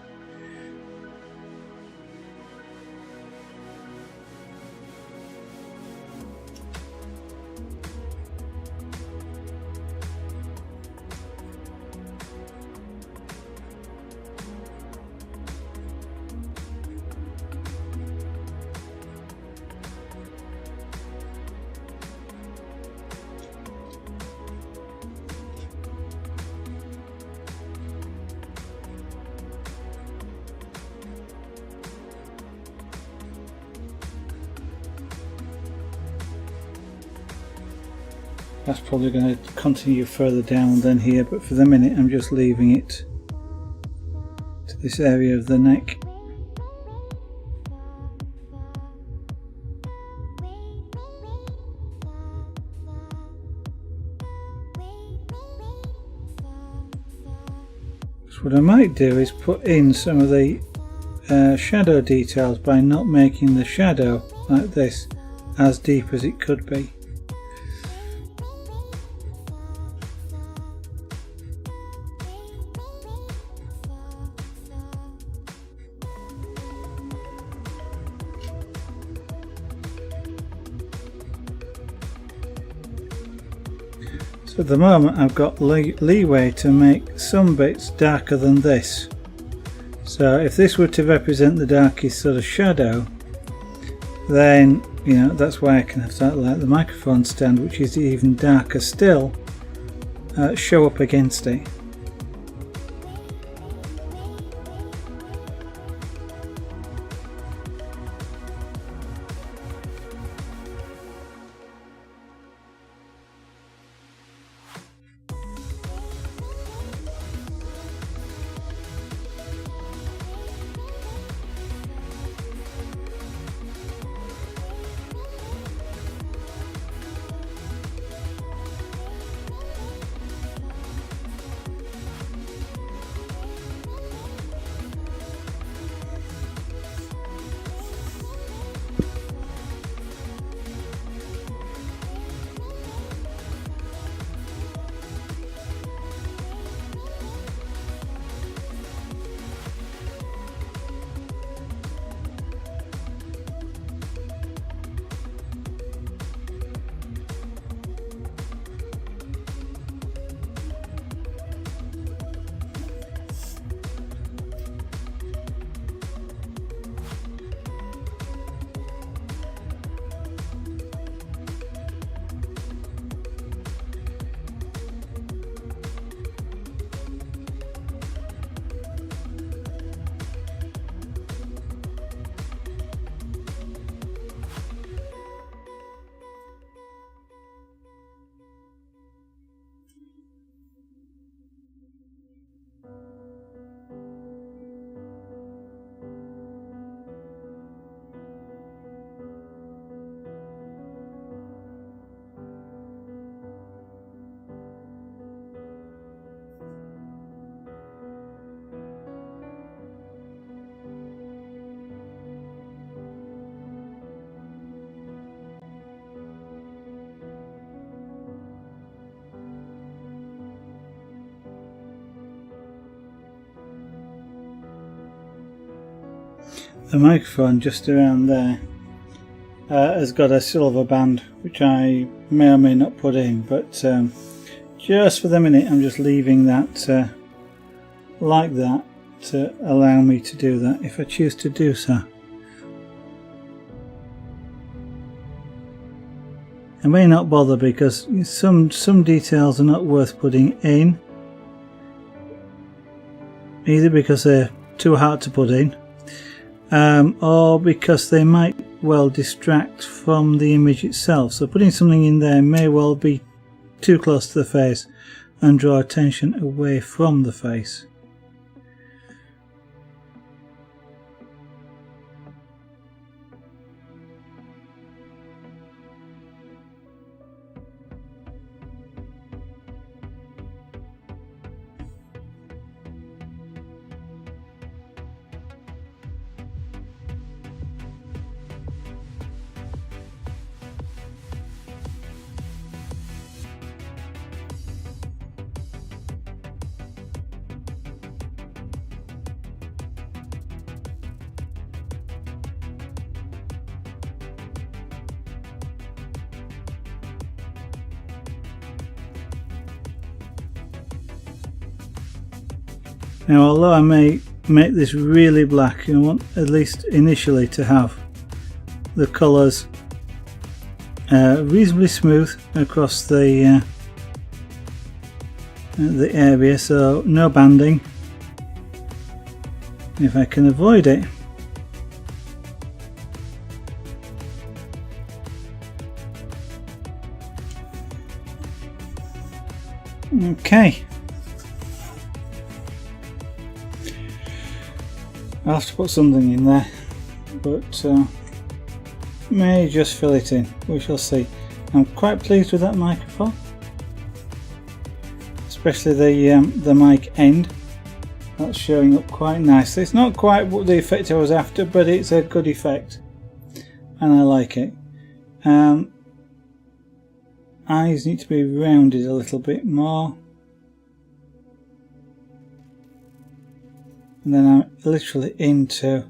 That's probably going to continue further down than here, but for the minute I'm just leaving it to this area of the neck. So what I might do is put in some of the shadow details by not making the shadow like this as deep as it could be. So at the moment I've got leeway to make some bits darker than this. So if this were to represent the darkest sort of shadow, then you know that's why I can have that, like the microphone stand, which is even darker still, show up against it. the microphone just around there has got a silver band, which I may or may not put in, but just for the minute I'm just leaving that like that to allow me to do that if I choose to do so. I may not bother because some details are not worth putting in, either because they're too hard to put in, or because they might well distract from the image itself. So putting something in there may well be too close to the face and draw attention away from the face. Now, although I may make this really black, I want at least initially to have the colours reasonably smooth across the area, so no banding. If I can avoid it, okay. I'll have to put something in there, but may just fill it in. We shall see. I'm quite pleased with that microphone, especially the mic end. That's showing up quite nicely. It's not quite what the effect I was after, but it's a good effect, and I like it. Eyes need to be rounded a little bit more. And then I'm literally into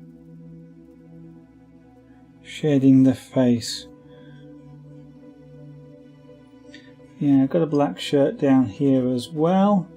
shading the face. Yeah, I've got a black shirt down here as well.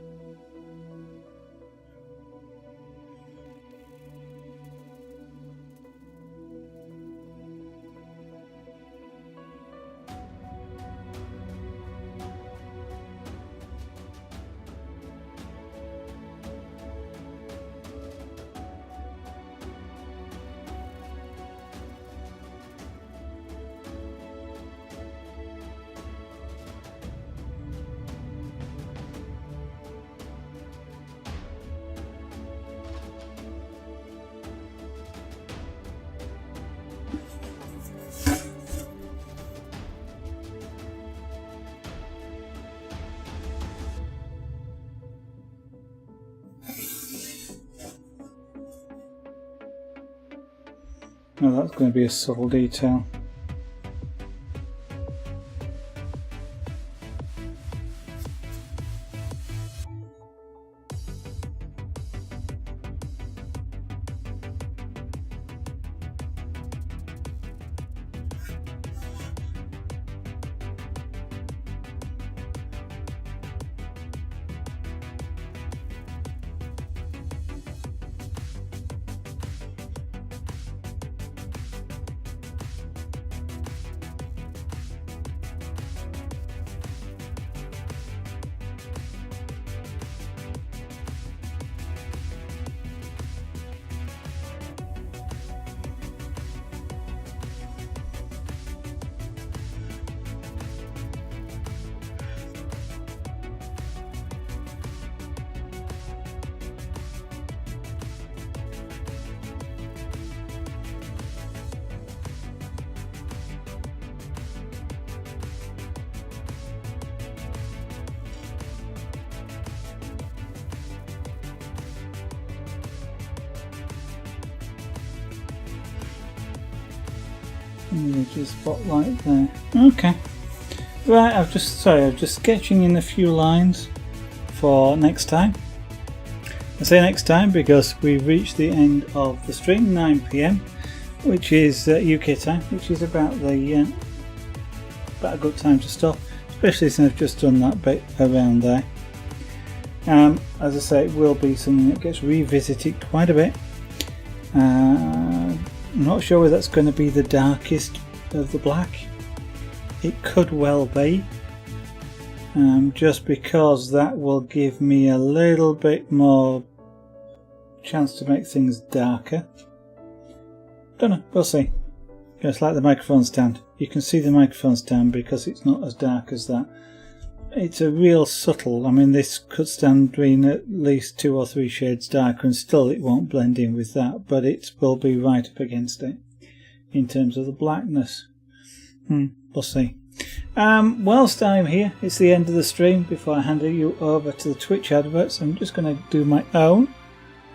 Now that's going to be a subtle detail. Just spotlight there. Okay. Right, I'm just sketching in a few lines for next time. I say next time because we've reached the end of the stream, 9 PM. which is UK time, which is about a good time to stop, especially since I've just done that bit around there. As I say, it will be something that gets revisited quite a bit. I'm not sure whether that's going to be the darkest of the black. It could well be, just because that will give me a little bit more chance to make things darker. Don't know, we'll see. It's like the microphone stand. You can see the microphone stand because it's not as dark as that. It's a real subtle, I mean this could stand being at least 2 or 3 shades darker and still it won't blend in with that, but it will be right up against it in terms of the blackness. We'll see. Whilst I'm here, it's the end of the stream. Before I hand you over to the Twitch adverts, I'm just going to do my own.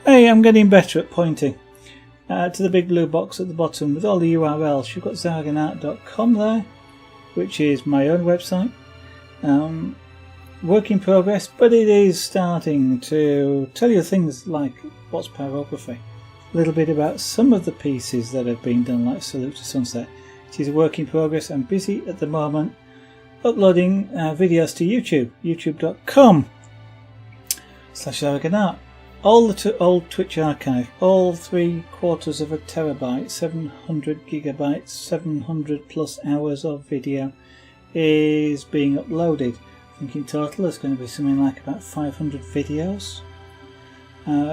Hey, I'm getting better at pointing to the big blue box at the bottom with all the URLs. You've got zaragonart.com there, which is my own website. Work in progress, but it is starting to tell you things like what's pyrography, a little bit about some of the pieces that have been done, like Salute to Sunset. It is a work in progress. I'm busy at the moment uploading videos to YouTube, youtube.com/zaragonart. All the old Twitch archive, all 3/4 of a terabyte, 700 gigabytes, 700 plus hours of video is being uploaded. I think in total there's going to be something like about 500 videos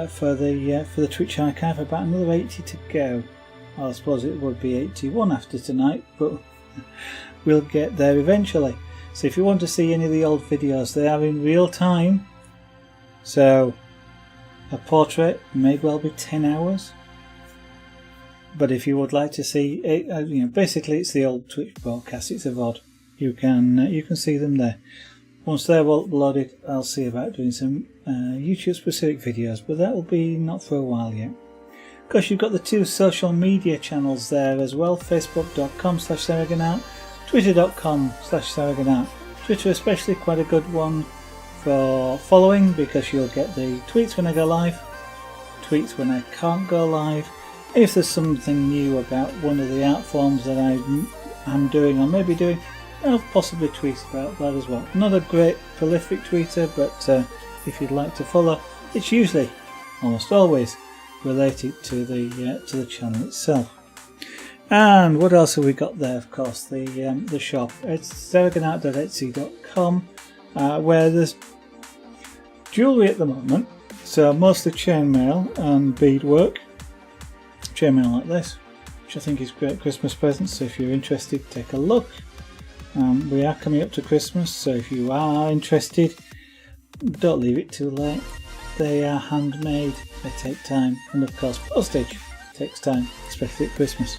for the Twitch archive, about another 80 to go. Well, I suppose it would be 81 after tonight, but we'll get there eventually. So if you want to see any of the old videos, they are in real time. So a portrait may well be 10 hours. But if you would like to see it, basically it's the old Twitch broadcast. It's a VOD. You can see them there. Once they're all uploaded, I'll see about doing some YouTube specific videos, but that will be not for a while yet. Of course, you've got the 2 social media channels there as well, facebook.com/zaragonart, twitter.com/zaragonart. Twitter especially quite a good one for following, because you'll get the tweets when I go live, tweets when I can't go live. If there's something new about one of the art forms that I'm doing or maybe doing, I'll possibly tweet about that as well. Not a great prolific tweeter, but if you'd like to follow, it's usually, almost always, related to the channel itself. And what else have we got there? Of course, the shop. It's zaragonart.etsy.com, where there's jewellery at the moment, so mostly chainmail and beadwork. Chainmail like this, which I think is great Christmas presents. So if you're interested, take a look. We are coming up to Christmas, so if you are interested, don't leave it too late. They are handmade, they take time, and of course postage takes time, especially at Christmas.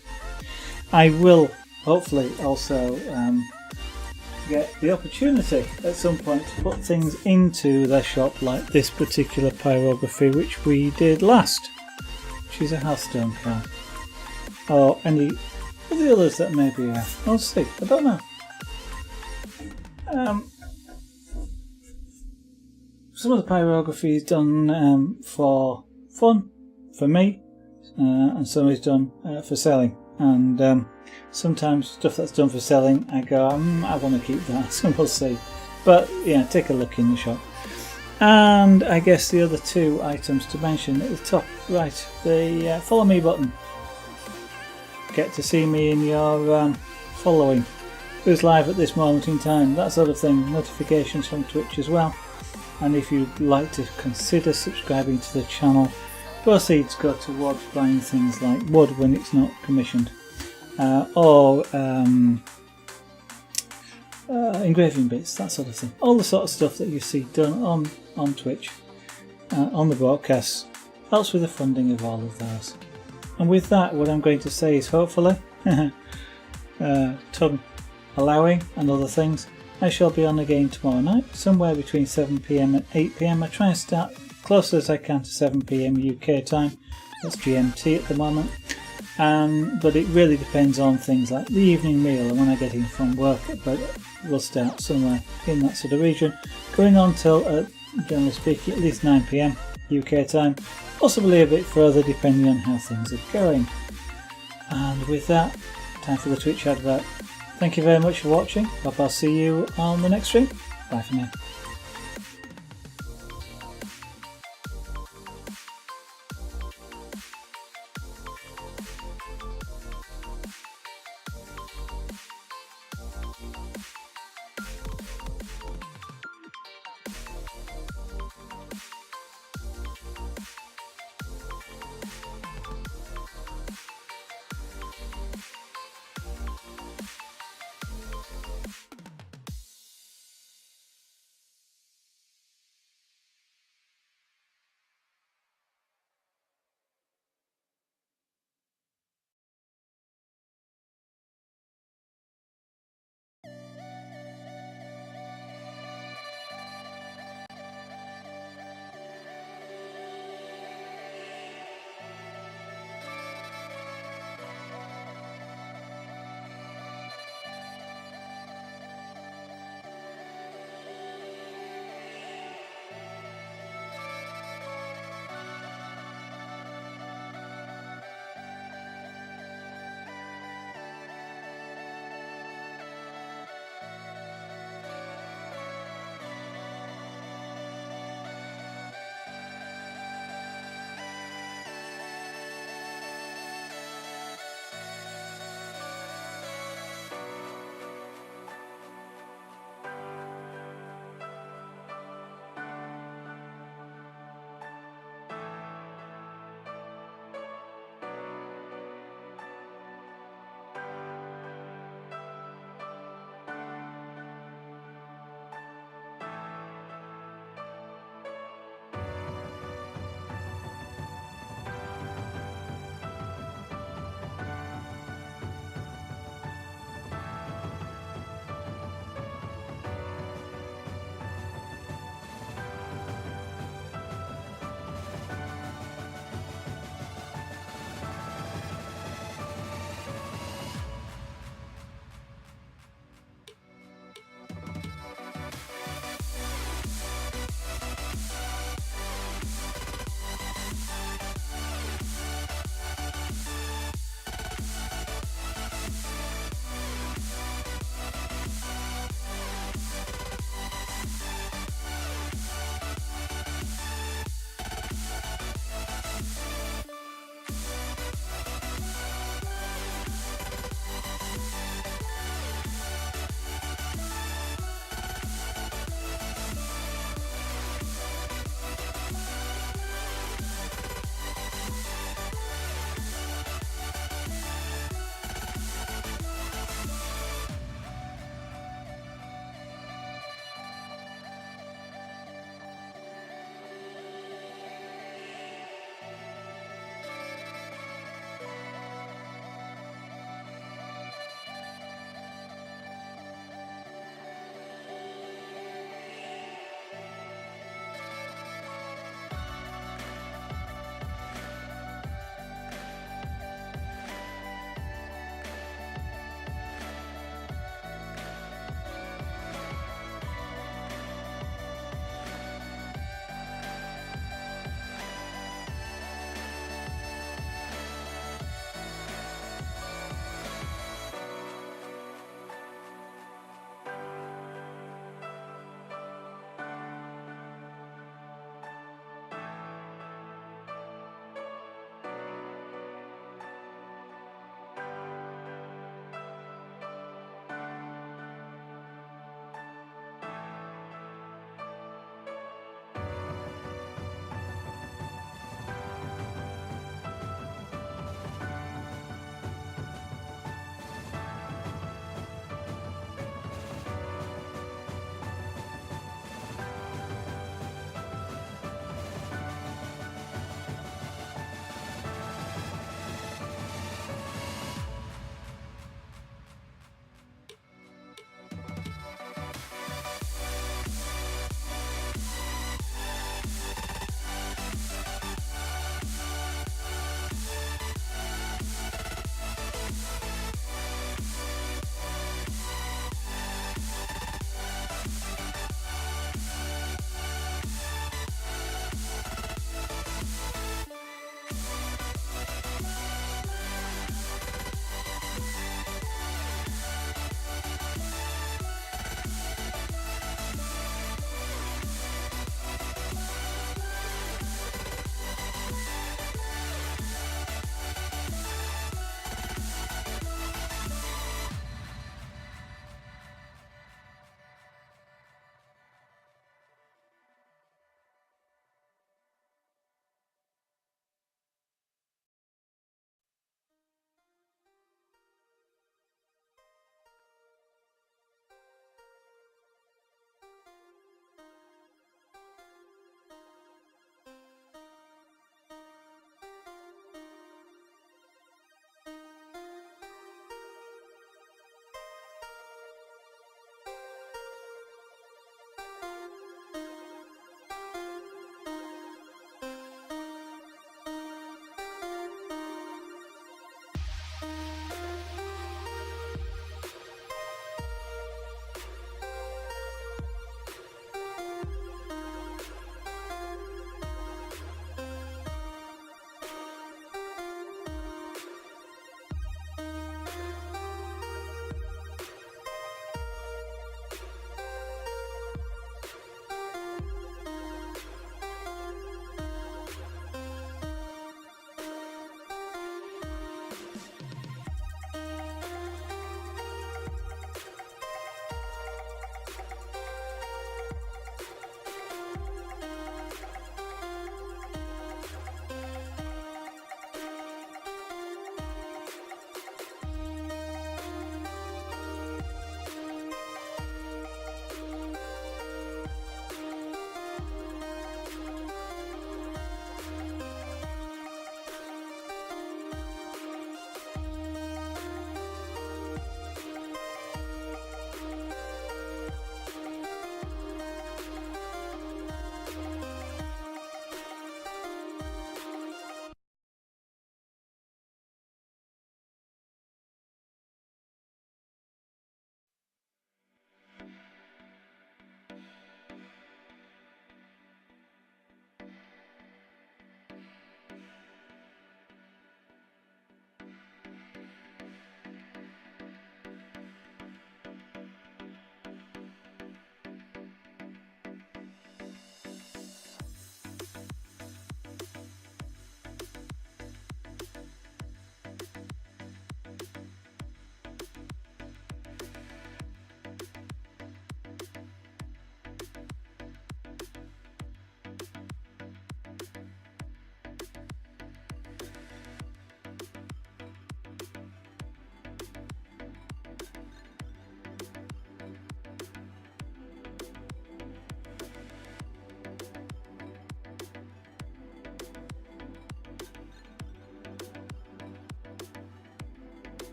I will hopefully also get the opportunity at some point to put things into their shop, like this particular pyrography which we did last, which is a Hearthstone card, or any of the others that may be there. I'll see, I don't know. Some of the pyrography is done for fun, for me, and some is done for selling. And sometimes stuff that's done for selling, I go, I want to keep that, so we'll see. But yeah, take a look in the shop. And I guess the other 2 items to mention at the top right, the follow me button. Get to see me in your following. Who's live at this moment in time, that sort of thing. Notifications from Twitch as well. And if you'd like to consider subscribing to the channel, proceeds go towards buying things like wood when it's not commissioned, or engraving bits, that sort of thing. All the sort of stuff that you see done on Twitch, on the broadcasts, helps with the funding of all of those. And with that, what I'm going to say is hopefully, tongue allowing and other things, I shall be on again tomorrow night, somewhere between 7 PM and 8 PM. I try and start close as I can to 7 PM UK time. That's GMT at the moment. But it really depends on things like the evening meal and when I get in from work. But we'll start somewhere in that sort of region, going on till, generally speaking, at least 9 PM UK time, possibly a bit further depending on how things are going. And with that, time for the Twitch advert. Thank you very much for watching. Hope I'll see you on the next stream. Bye for now.